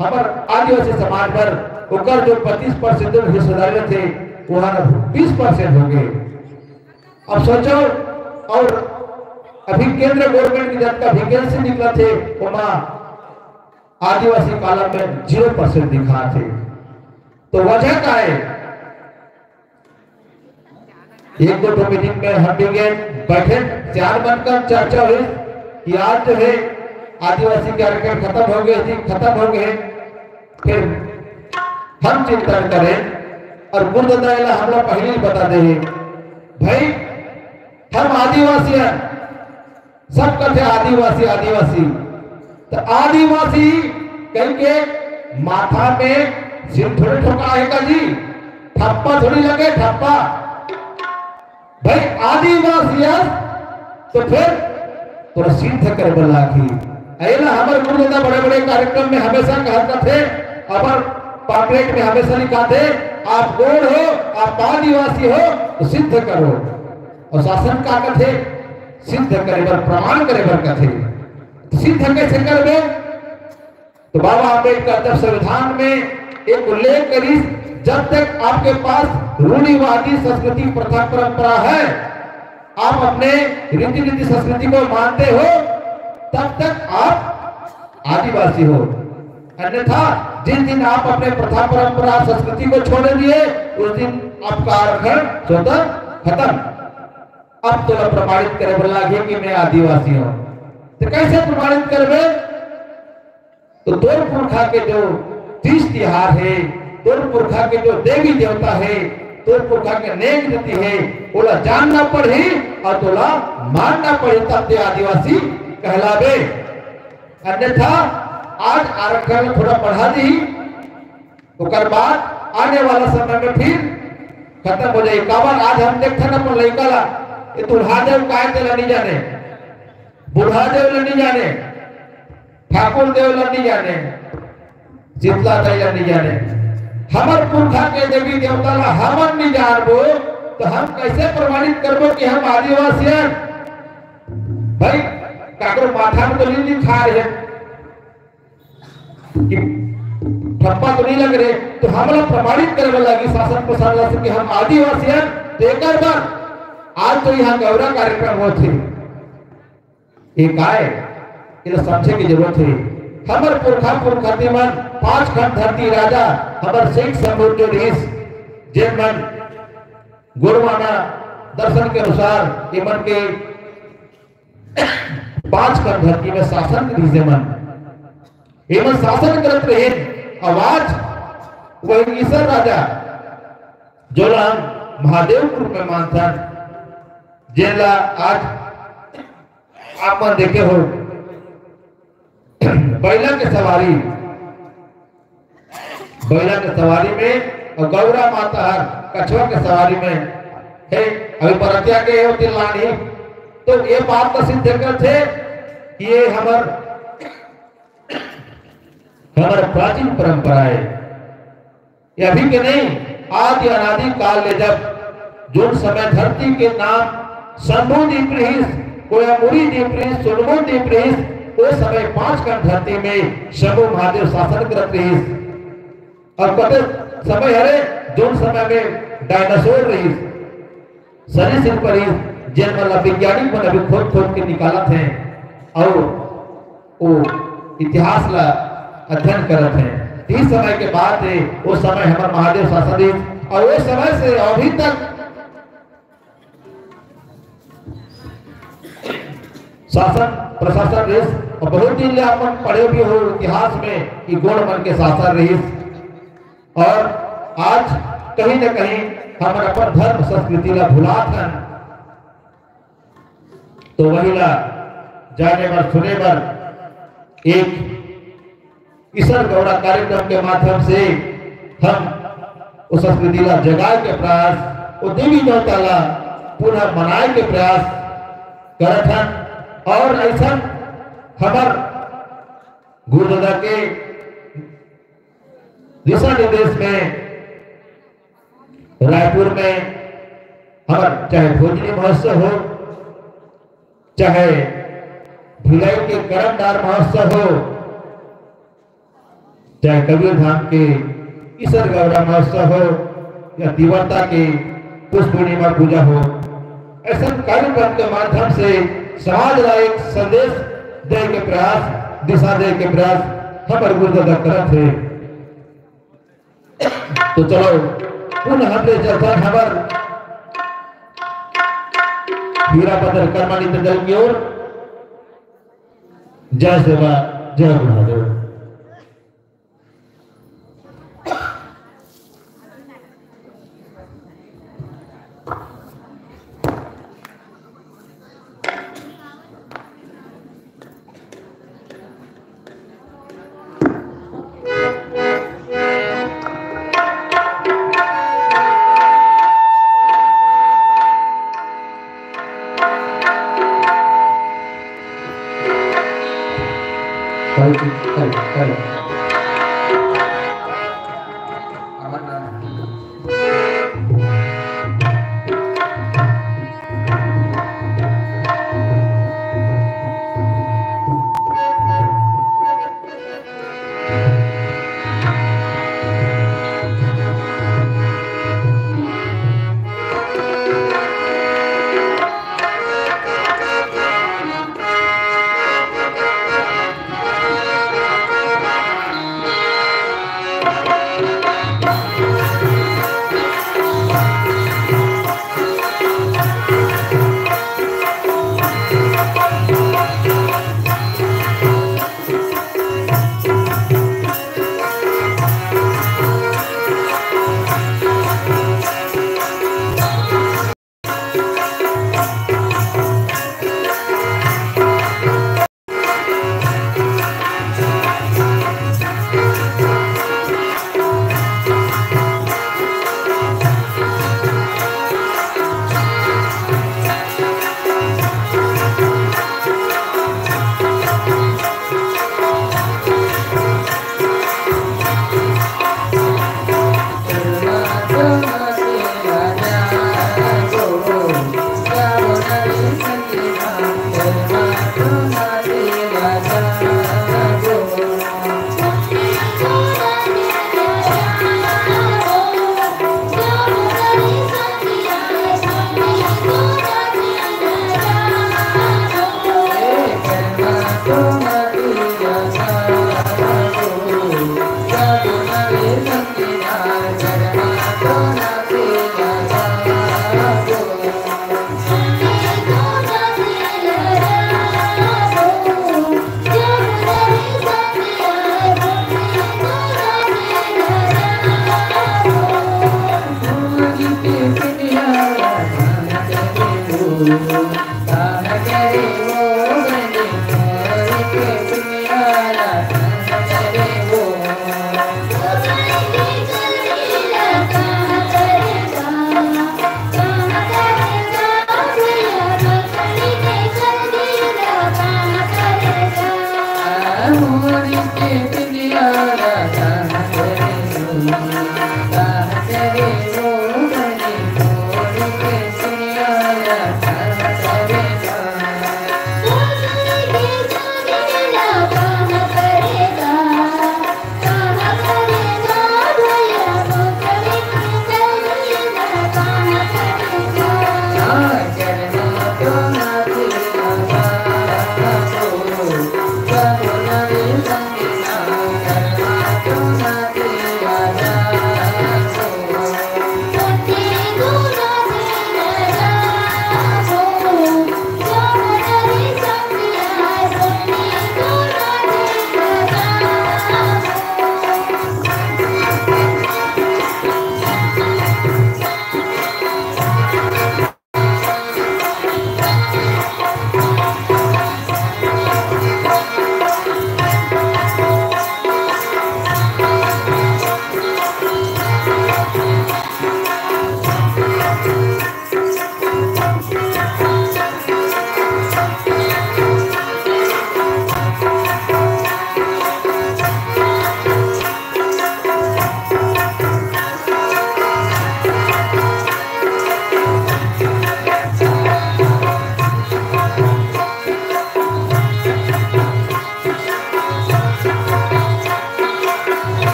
हमारे आदिवासी समाज पर उकर जो 25% हिस्सेदारी रहते वहां 20% हो गए। अब सोचो, और अभी केंद्र गवर्नमेंट की जब का वैकेंसी निकला थे वहां आदिवासी कॉलम में 0% दिखा थे। तो वजह क्या है? एक दो मीटिंग में हम भी गए बैठे, 4 बनकर चर्चा हुई कि आज जो है आदिवासी के आरक्षण खत्म हो गए। फिर हम चिंतन करें और गुरुदादा हम लोग पहले ही बता दे भाई हम आदिवासी हैं, सब कहते आदिवासी। तो आदिवासी कहीं के माथा में सिर थोड़े ठोका है का जी, ठप्पा थोड़ी लगे ठप्पा भाई आदिवासी है। तो फिर थोड़ा सिद्ध कर बल्ला की ऐला हमारे गुरुदादा बड़े बड़े कार्यक्रम में हमेशा कहते थे, और पॉम्पलेट में हमेशा लिखा थे आप गोड़ हो, आप आदिवासी हो तो सिद्ध करो। और शासन का कथे सिद्ध करे बर प्रमाण करे बर कथे सिद्ध कैसे करबे? तो बाबा अम्बेडकर जब संविधान में एक उल्लेख करी, जब तक आपके पास रूढ़िवादी संस्कृति प्रथा परंपरा है, आप अपने रीति नीति संस्कृति को मानते हो, तब तक आप आदिवासी हो। अन्यथा जिस दिन आप अपने प्रथा परंपरा संस्कृति को छोड़ दिए उस दिन आपका आरक्षण स्वतः खत्म। अब तो प्रमाणित करे बोला कि मैं आदिवासी हूं, तो कैसे प्रमाणित करबे? तो तोर पुरखा के जो तीज त्योहार है, तोर पुरखा के जो देवी देवता है, तोर पुरखा के नेक नीति है, बोला जानना पड़ी और तोला मानना पड़ी, तब ते आदिवासी कहलावे। अन्यथा आज आरक्षण थोड़ा बढ़ा दी, उसके बाद आने वाला समय में फिर खत्म हो जाए। काबर आज हम देखते ना लड़का ला ये दुल्हादेव काय तेला नहीं जाने, बुढ़ादेव ला नहीं जाने, ठाकुर देव ला नहीं जाने, शीतला ला नहीं जाने। हमार पुरखा के देवी देवता ला हमन नहीं जानबो तो हम कैसे प्रमाणित करबो कि हम आदिवासी हैं? भाई काकरो माथा में तो नहीं खा रहे कि ठप्पा तो नहीं लग रहे, तो हम लोग प्रमाणित करे लगी शासन प्रशासन से कि हम आदिवासी हैं। तो एक बार आज तो यहाँ गौरव कार्यक्रम होते एक आए समझे की जरूरत है। हमारे पुरखा मन 5 खंड धरती राजा हमारे सिख समूह जो रीस जेन मन गुरुमाना दर्शन के अनुसार ये मन के 5 खंड धरती में शासन रीजे मन एवं शासन करत रहे। आवाज वही ईश्वर राजा जो राम महादेव के रूप में मानता जेला आज आप देखे हो बैला के सवारी में और गौरा माता कछुआ के सवारी में है। अभी बरतिया के होती लानी, तो ये बात तो सिद्ध करते ये हमारे प्राचीन परंपरा है, ये अभी के नहीं आदि अनादि काल में जब जो समय धरती के नाम शंभू दीप रही, कोयामुरी दीप रही, सुनमो दीप रही, वो समय 5 खंड धरती में शंभू महादेव शासन करते रही। और कते समय हरे जो समय में डायनासोर रही, सरीसृप रही, जिन मतलब वैज्ञानिक मन अभी खोद के निकाला थे और वो इतिहास ला अध्ययन करत हैं। इस समय के बाद वो समय हमारे महादेव शासन और वो समय से अभी तक शासन प्रशासन और बहुत दिन ले अपन पढ़े भी हो इतिहास में कि गोड़ मन के शासन रही और आज कहीं न कहीं हमारे अपन धर्म संस्कृति ला भुलात हन। तो वही ला जाने पर सुने पर एक ईश्वर गौड़ा कार्यक्रम के माध्यम से हम उस संस्कृति ला जगाए के प्रयास और देवी देवता ला पुनः मनाए के प्रयास करत हन। और ऐसा हमार गुरुदादा के दिशा निर्देश में रायपुर में हमार चाहे भोजनी महोत्सव हो, चाहे भिलाई के करमदार महोत्सव हो, चाहे कबीर धाम के ईश्वर गौरा महोत्सव हो या तीव्रता के पुष्प पूर्णिमा पूजा हो, ऐसा कार्यक्रम के माध्यम से समाज का एक संदेश दे के प्रयास, दिशा दे के प्रयास हमारे गुरुदादा करत है। तो चलो पुनः हमने चलते हमार हीरापदर कर्मानित दल की ओर। जय सेवा, जय गुरुदेव।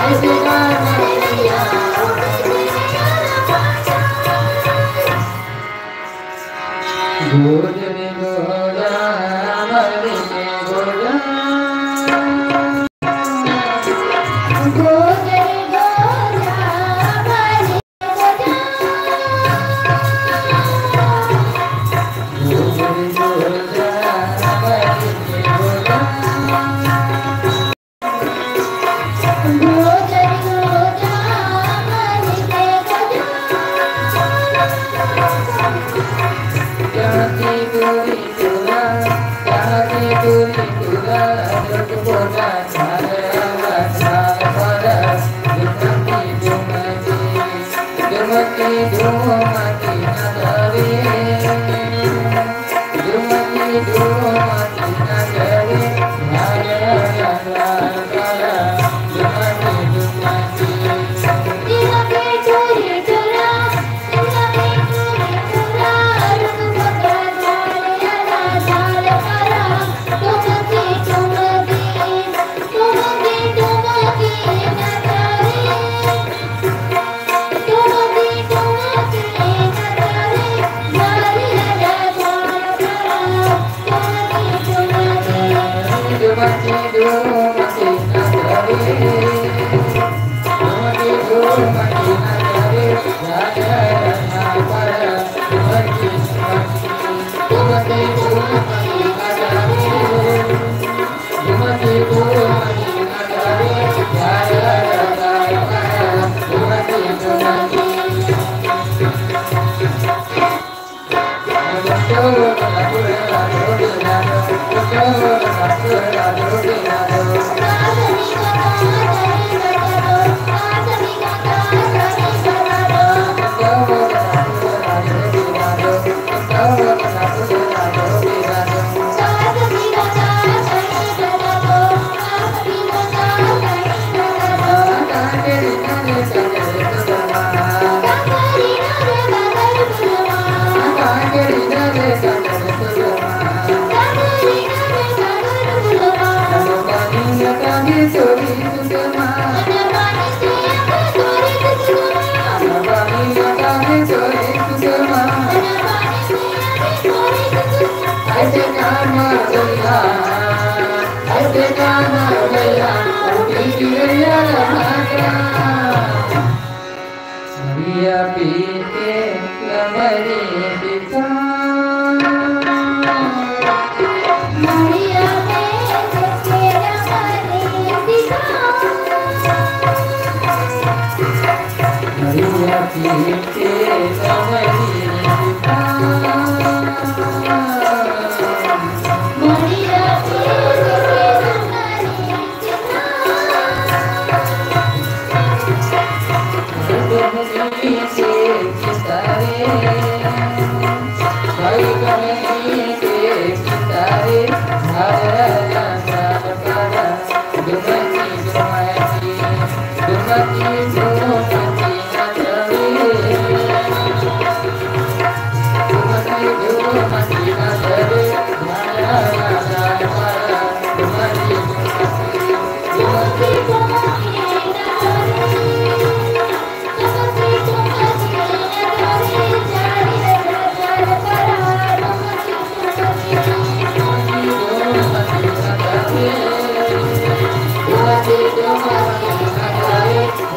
ऐसे गाना भैया गोजरे गोजा मरे गोजा गोजरे गोजा मरे गोजा गोजरे गोजा मरे गोजा गोजरे गोजा मरे कहती गोरी तुला कहती गोरी तुला जग बोला छाया छाया दुमकी दुमकी नगरे दुमकी दुमकी नगरे छाया छाया दुमकी दुमकी दिलके चोरी चोरा दिलके चोरी चोरा रंग बदला जाले जाले करा तुमकी तुमकी तुमकी तुमकी नगरे तुमकी तुमकी नगरे जाले जाले करा तुमकी तुमकी दुमकी दुमकी नगरे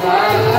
Bye.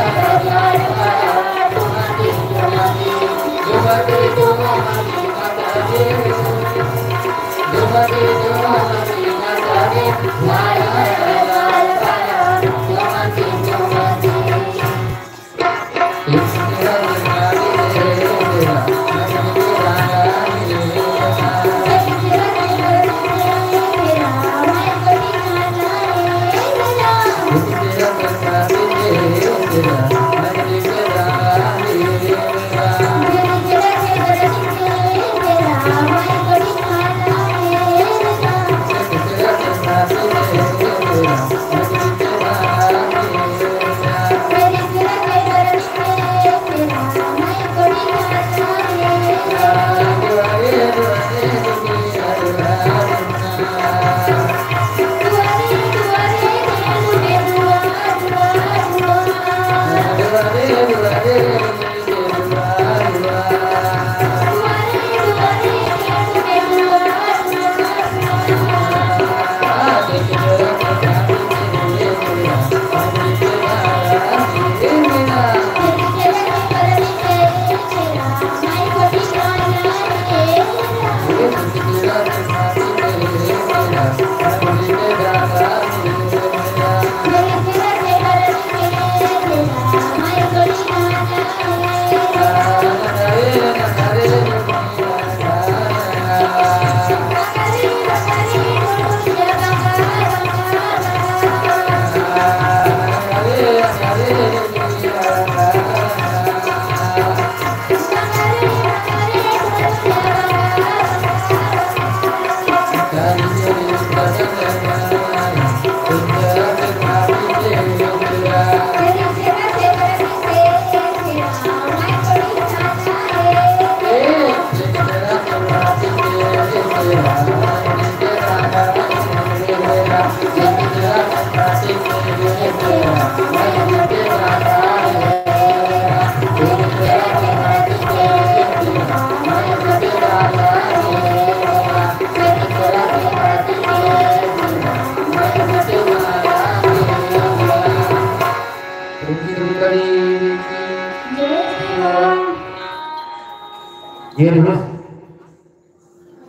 ये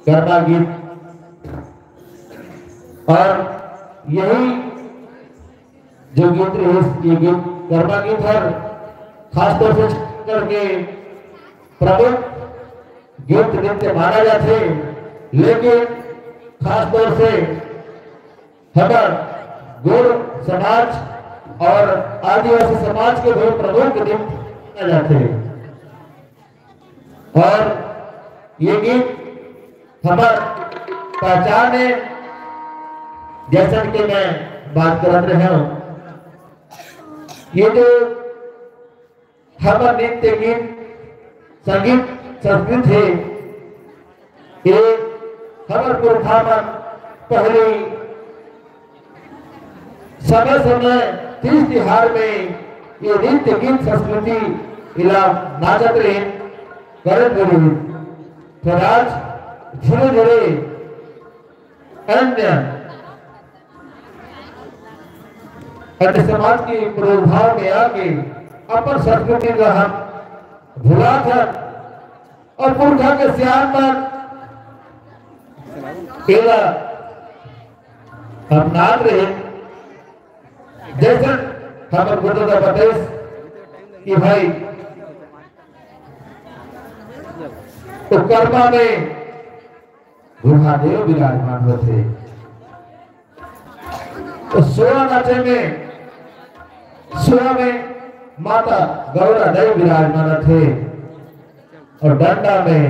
गरबा गीत और यही जो गीत ये गीत गरबा गीत है, खास तौर से करके प्रमुख गीत नृत्य माना जाते, लेकिन खास तौर से हमार गौड़ समाज और आदिवासी समाज के भी प्रमुख गीत माने जाते हैं। और ये गीत हमार पहचान है, जैसा कि मैं बात कर रहा हूं, ये जो हमार नृत्य गीत संगीत संस्कृत है, ये हमार पुरखा पहले समय समय तीज तिहार में ये नृत्य गीत संस्कृति इला नाचत रहे करत रहे। फिर आज धीरे धीरे अन्य समाज के प्रभाव में आके अपन संस्कृति का हम भुला था और पुरखा के सियान पर केला हम नाच रहे। जैसे हमारे गुरु का प्रदेश कि भाई तो कर्मा में गुरुदेव विराजमान होते, तो सोया नाचे में सोया में माता गौरा देव विराजमान थे और डंडा में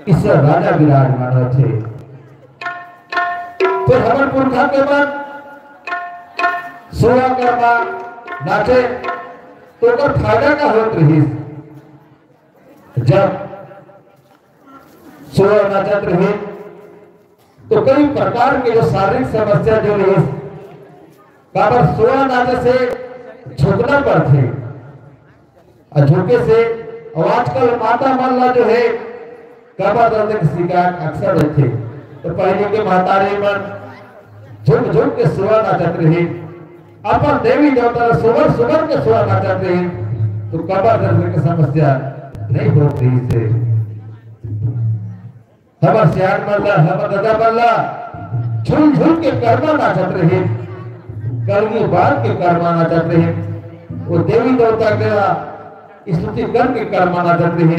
ईश्वर राजा विराजमान थे। फिर हमारे पुरखा के बाद सोया कर्मा नाचे तो फायदा का होत रही। जब सोया नाचत रहे तो कई प्रकार के जो शारीरिक समस्या जो रही, काबर सोया नाचे से झुकना पड़ते और झुके से आजकल माता मल्ला जो है कमर दर्द की शिकायत अक्सर होती। तो पहले के महतारी मन झुक झुक के सोया नाचत रहे, अपन देवी देवता सुबर सुबर के सोया नाचत रहे, तो कमर दर्द की समस्या नहीं होती से। हमार सियान मल्ला हमार दादा मल्ला झुल झुल के कर्मा नाचत रहे, कलगी बार के कर्मा नाचत रहे, वो देवी देवता के स्तुति करके कर्मा नाचत रहे।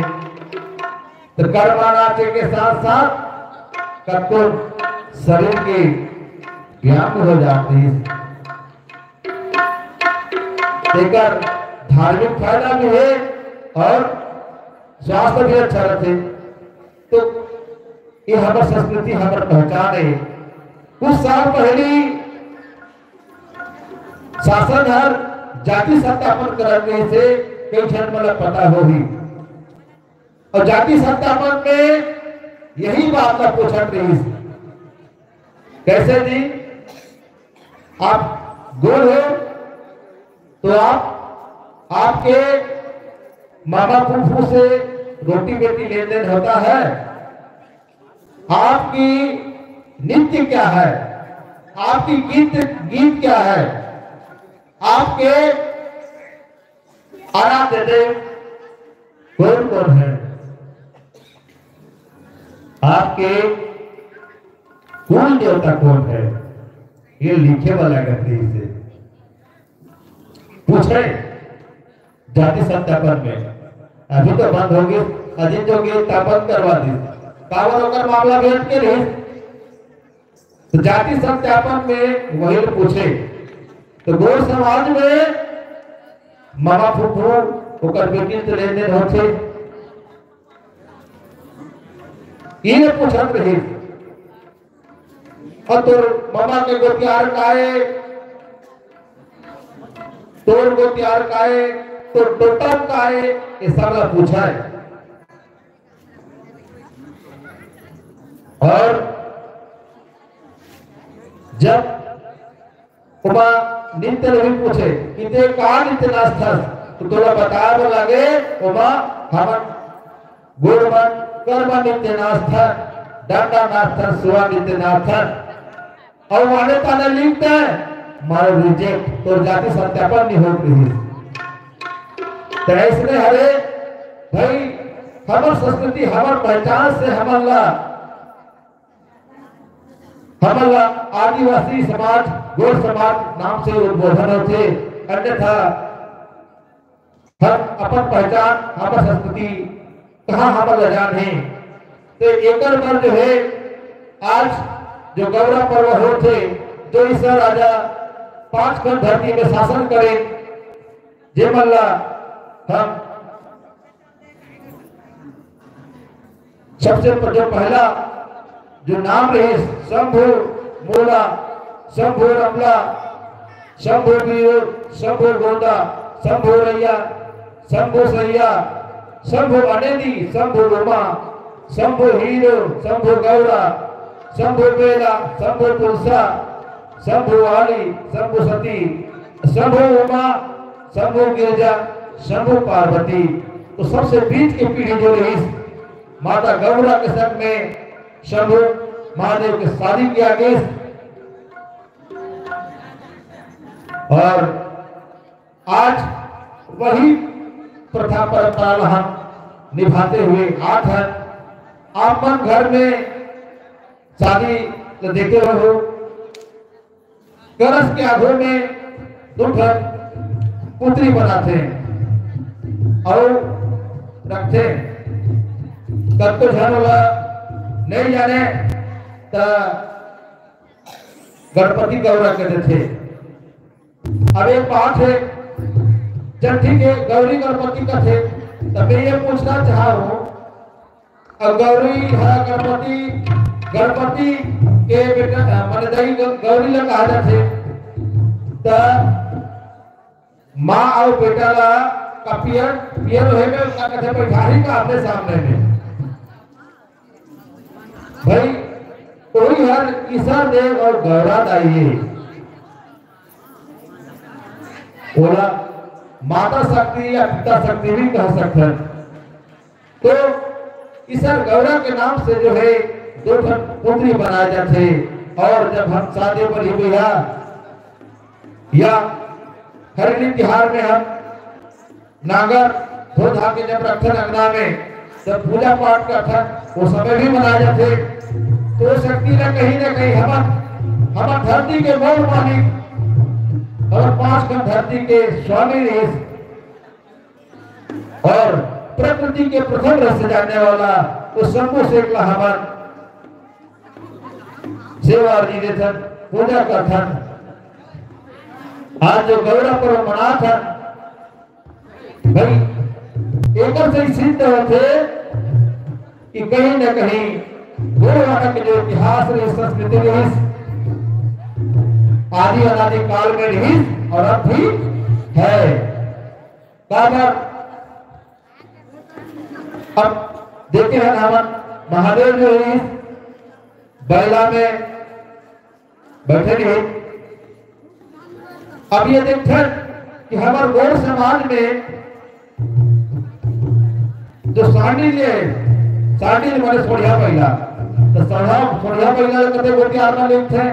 तो कर्मा नाचे के साथ साथ कतो शरीर के व्यायाम हो जाते हैं, लेकर धार्मिक फायदा भी है और स्वास्थ्य भी अच्छा रहते। तो ये हमारी संस्कृति हमारी पहचान है। कुछ साल पहले शासन हर जाति सत्यापन करने से कई क्षण मतलब पता होगी, और जाति सत्यापन में यही बात का पूछा रही, कैसे जी आप गोल हो तो आपके मामा फूफू से रोटी बेटी लेन देन होता है, आपकी नित्य क्या है, आपकी गीत क्या है, आपके आराध्य देव कौन कौन है, आपके कुल देवता कौन है, ये लिखे वाला गति से पूछे जाति सत्यापन में। अभी तो बंद होगी, अजीत जोगी स्थापन करवा दी, कावर होकर मामला भेज के रहे। तो जाति सत्यापन में वही पूछे, तो गौड़ समाज में मामा फूफू होकर बेटी से लेन देन होते, ये पूछत रही। और तो मामा के गोतियार काए, तोर गोतियार काए, तो टोटम काए, ये सब पूछा है। और जब उमा नित्य नहीं पूछे कि ते का नित्य नास्था तो तोला बता लगे उमा हम गुणवन कर्म नित्य नास्था दंडा नास्था सुवा नित्य नास्था और वाले ताने लिखते हैं मारे रिजेक्ट तो जाति सत्यापन नहीं हो रही तो इसलिए हरे भाई हमार संस्कृति हमार पहचान से हमारा आदिवासी समाज गोर समाज नाम से उद्बोधन होते अन्यथा हम अपन पहचान हमार संस्कृति कहाँ हमारा जान है तो एक बार जो है आज जो गौरव पर्व होते जो इस राजा 5 खंड धरती में शासन करें जे मल्ला हम सबसे जो पहला जो नाम रहे शंभु मोला शंभु रमला शंभु वीर शंभु गोंदा शंभु रैया शंभु सैया शंभु अनेदी शंभु रोमा शंभु हीरो शंभु गौरा शंभु बेला शंभु तुलसा शंभु आली शंभु सती शंभु उमा शंभु गिरजा शंभु पार्वती तो सबसे बीच की पीढ़ी जो रही माता गौरा के संग में शंभु महादेव की शादी किया गया और आज वही प्रथा परंपरा हम निभाते हुए आठ हैं आप मन घर में शादी तो देखे हो करस के आगो में दुल्हन पुत्री बनाते हैं और रखते हैं कब तो झन वाला नहीं जाने तो गणपति गौरा कहते थे अब एक बात है जब ठीक है गौरी गणपति का थे तब मैं ये पूछना चाह रहा हूँ अब गौरी है गणपति के बेटा मैंने दही गौरी लग कहा जाते तो माँ और बेटा ला का पियर है में उसका कहते बैठारी का अपने सामने में भाई कोई हर ईश्वर देव और गौरा दाई बोला माता शक्ति या पिता शक्ति भी कह सकते हैं तो ईश्वर गौरा के नाम से जो है 2 पुत्री बनाए जाते और जब हम शादी पर ही भैया या हरिणी तिहार में हम नागर धो धा के जब रखते अंगना में जब पूजा पाठ करते वो समय भी मनाए जाते तो शक्ति न कहीं हमार धरती के मूल मालिक और 5 खंड धरती के स्वामी रहे और प्रकृति के प्रथम रस जानने वाला तो शंभु शेखला हमार सेवा जी देथन पूजा करथन आज जो गौरा पर्व मना था भाई एक से सिद्ध होते कि कहीं न कहीं गौरवाना के जो इतिहास रही संस्कृति रही आदि अनादि काल में रही और अब भी है अब देखे हैं हम महादेव जो रही बैला में बैठे रहे अब ये देखते कि हमारे गौर समाज में जो सांडिल माने सोढ़िया पहिला तो सोढ़िया पहिला कते गोटी आत्मा लिखते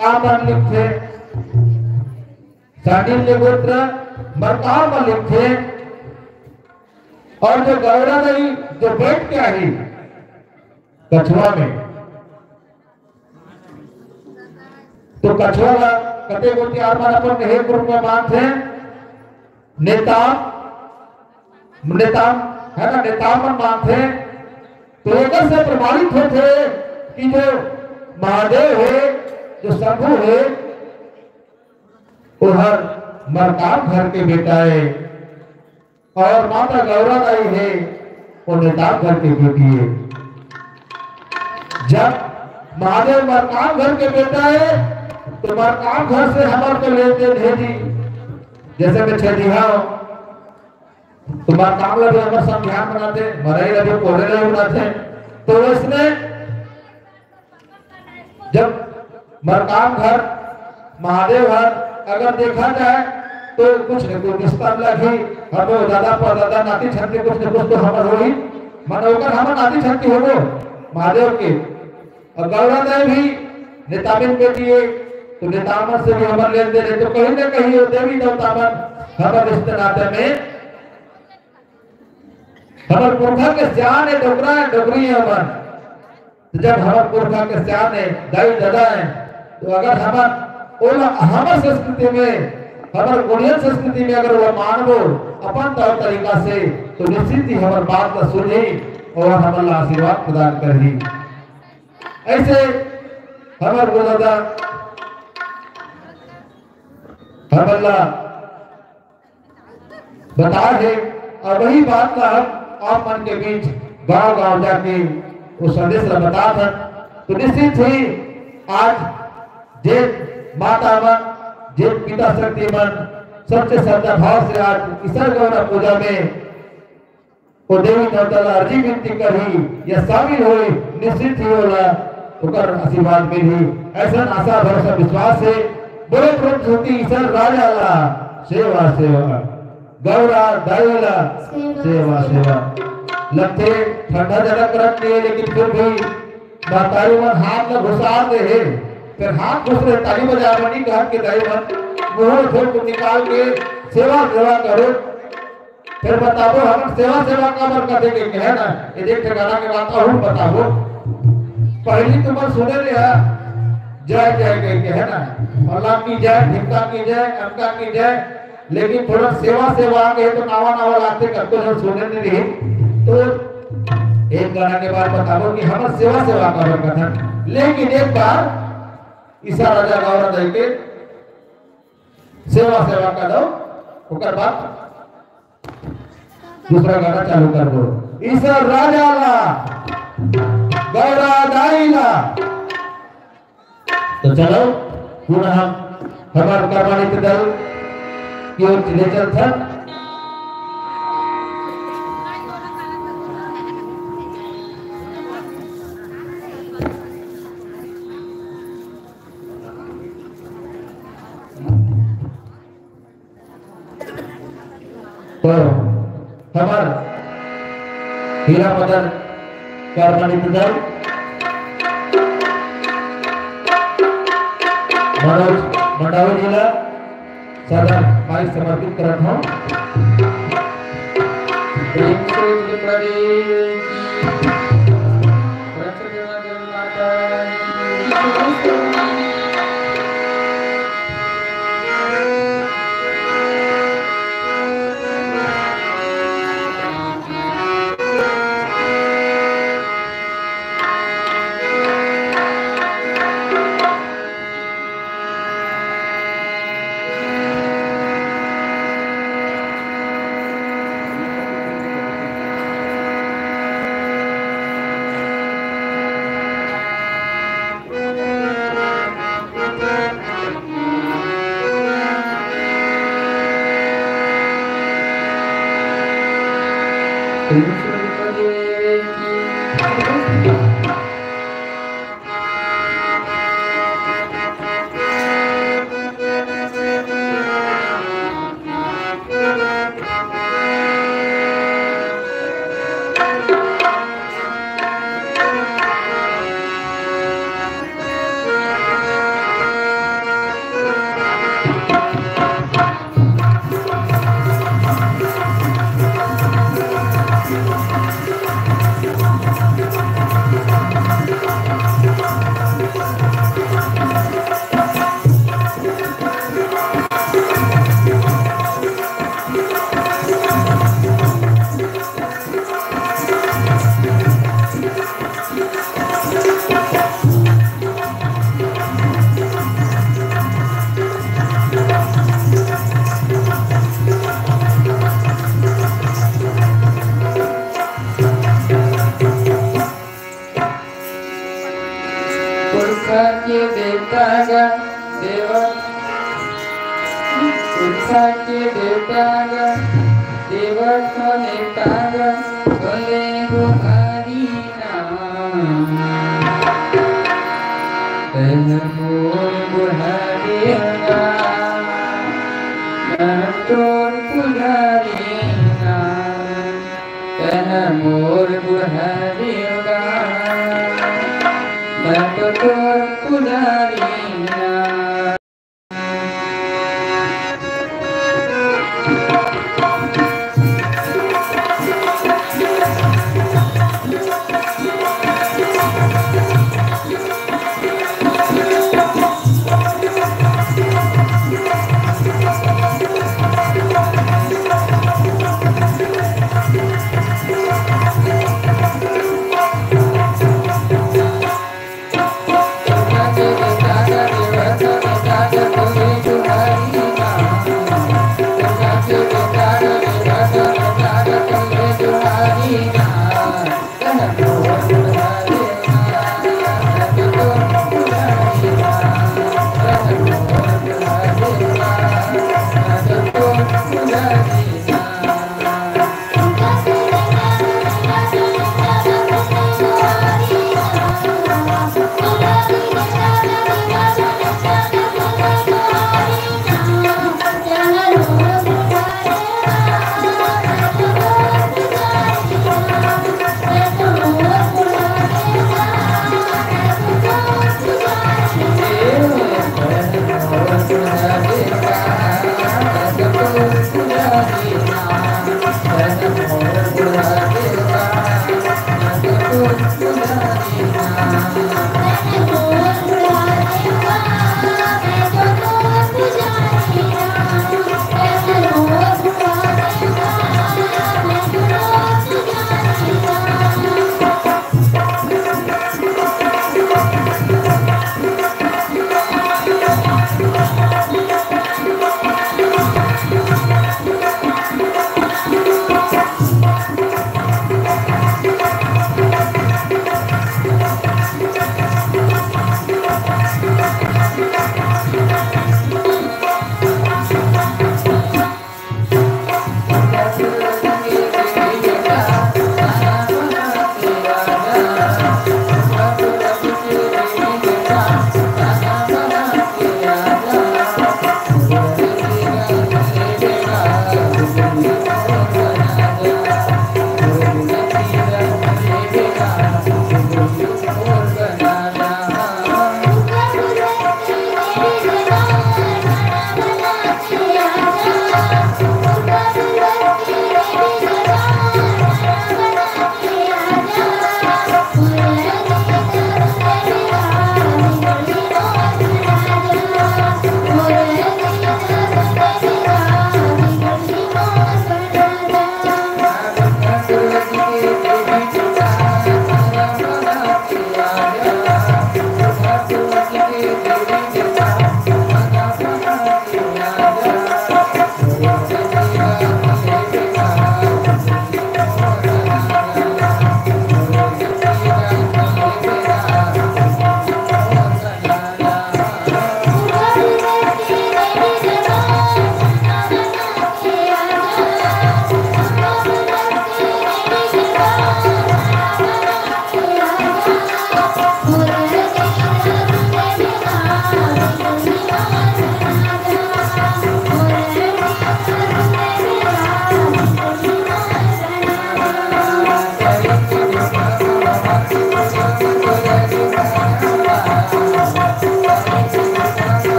कामन लिखते सांडिल ले गोत्र मरकाम लिखते और जो गौरा नहीं जो बैठ के आई कछुआ में तो कछुआ कते गोटी आत्मा अपन के ग्रुप में मानते हैं नेता है ना नेता मन मानते तो एक से प्रमाणित होते कि जो महादेव है जो शंभु है वो हर मरकाम घर के बेटा है और माता गौरा दाई है वो नेता घर के बेटी है जब महादेव मरकाम घर के बेटा है तो मरकाम घर से हमारे को लेते है जी जैसे मैं छेदिया तुम्हारा काम लगे हमारे संध्यान बनाते मराई लगे कोड़े लगे बनाते तो इसमें जब मरकाम घर, महादेव घर अगर देखा जाए तो कुछ न कुछ रिश्ता लगी हमें दादा परदादा नाती छंती कुछ न कुछ तो हमर होई मनोकर हमर नाती छंती होगो महादेव के। और गौरव भी नेताबिन बेटी है तो नेतामन से भी हमर लेन देन है तो कहीं न कहीं वो देवी देवतामन हमर रिश्ते नाते में हमर पुरखा के सियान है डोगरा है डोगरी है हमर। तो जब हमर पुरखा के सियान है दाई दादा है तो अगर हमर संस्कृति में हमर गुड़ियन संस्कृति में अगर वो मानवो अपन तौर तरीका से तो निश्चित ही हमर बात का सुनी और हमर आशीर्वाद प्रदान करही। ऐसे हमर गुरुदादा हमला बता है और वही बात का हम आप मन के बीच गांव गांव जाके वो संदेश बता था तो निश्चित ही आज जे माता मन जे पिता शक्ति मन सच्चे श्रद्धा भाव से आज ईश्वर गौरा पूजा में वो देवी देवता अर्जी विनती करी या शामिल हुई निश्चित ही होला उकर आशीर्वाद मिली। ऐसा आशा भरोसा विश्वास है बोले प्रभु ईश्वर राजा ला सेवा सेवा गौरा दाईला सेवा सेवा। लगते ठंडा जगह करते है लेकिन फिर भी मातारी मन हाथ में घुसा दे है फिर हाथ घुस रहे ताली बजा बनी कहा के दाई मन मुंह छोड़ को निकाल के सेवा सेवा करो। फिर बताओ हम सेवा सेवा का बर कर देंगे क्या है ना ये देख ठिकाना के बात और बताओ पहली तुम सुने लिया जय जय कह के है ना अल्लाह की जय ढिमका की जय अनका की जय लेकिन थोड़ा सेवा सेवा आ गए तो नावा नावा लाते करते जो सुने नहीं रही तो एक गाना के बाद बताओ कि हम सेवा सेवा का कथन लेकिन एक बार ईसा राजा गौरा दे के सेवा सेवा का दो ओकर बाद दूसरा गाना चालू कर दो ईसा राजा ला गौरा दाईला। तो चलो पुनः हमारे कर्मणित दल की ओर चले चलते तो हमार हीरा मदन कर्मणित दल मनोज मंडावी जिला सदर माइक समर्पित करत हूं। प्रेम से प्रदेश माता के बेटा गा देवा उठा के बेटा गा देवा खाने तागा बोले वो हरी नाम तन buhadinga Natun pularina Kanamur buhadinga Natun pularina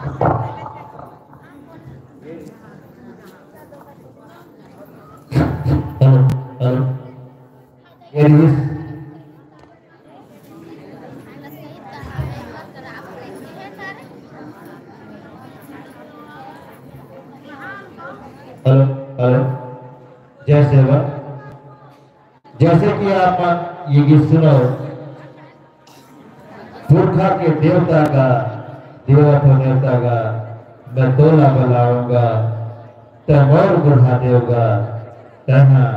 hello एरिस हेलो हेलो जय सेवा जैसे कि आप ये गीत सुनो पुरखा के देवता का देवता का मैं तोला बुलाऊंगा तमोर बुढ़ा देवगा तहाँ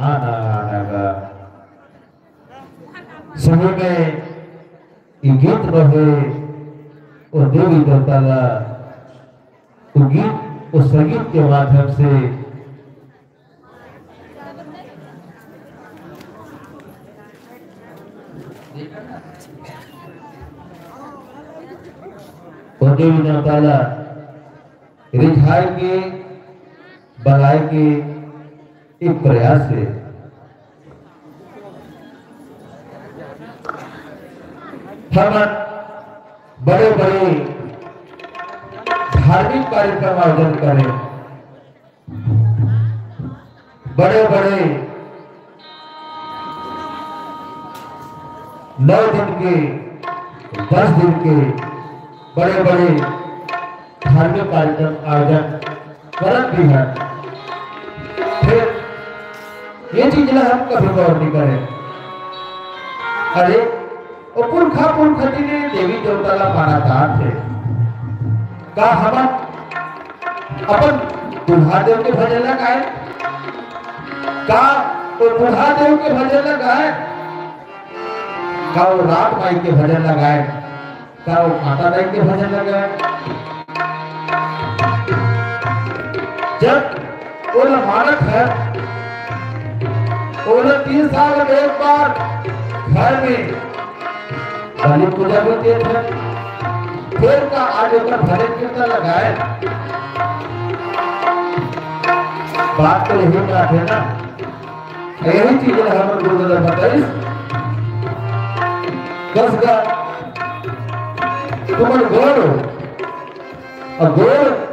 आना आनागा सभी में ये गीत रहे और देवी देवता का वो गीत उस संगीत के माध्यम से देवी देवता रिझाई के बनाए के एक प्रयास से हम बड़े बड़े धार्मिक कार्यक्रम आयोजन करें बड़े बड़े 9 दिन के 10 दिन के बड़े बड़े धार्मिक कार्यक्रम आयोजन करत भी है फिर ये चीज ना हम कभी गौर नहीं करें अरे वो पुरखा पुरखती ने देवी देवता का माना दान थे का हम अपन दुल्हा देव के भजन लगाए का वो दुल्हा देव के भजन लगाए का वो रात माई के भजन लगाए का वो माता दाई के भजन लगाए जब वो मानक है वो 3 साल में एक बार घर में बलि पूजा होती है फिर का आज ऊपर भजन कीर्तन लगाए बात तो यही बात है ना यही चीज हमारे गुरुदेव बताई कस का तुम गोड़ और गोड़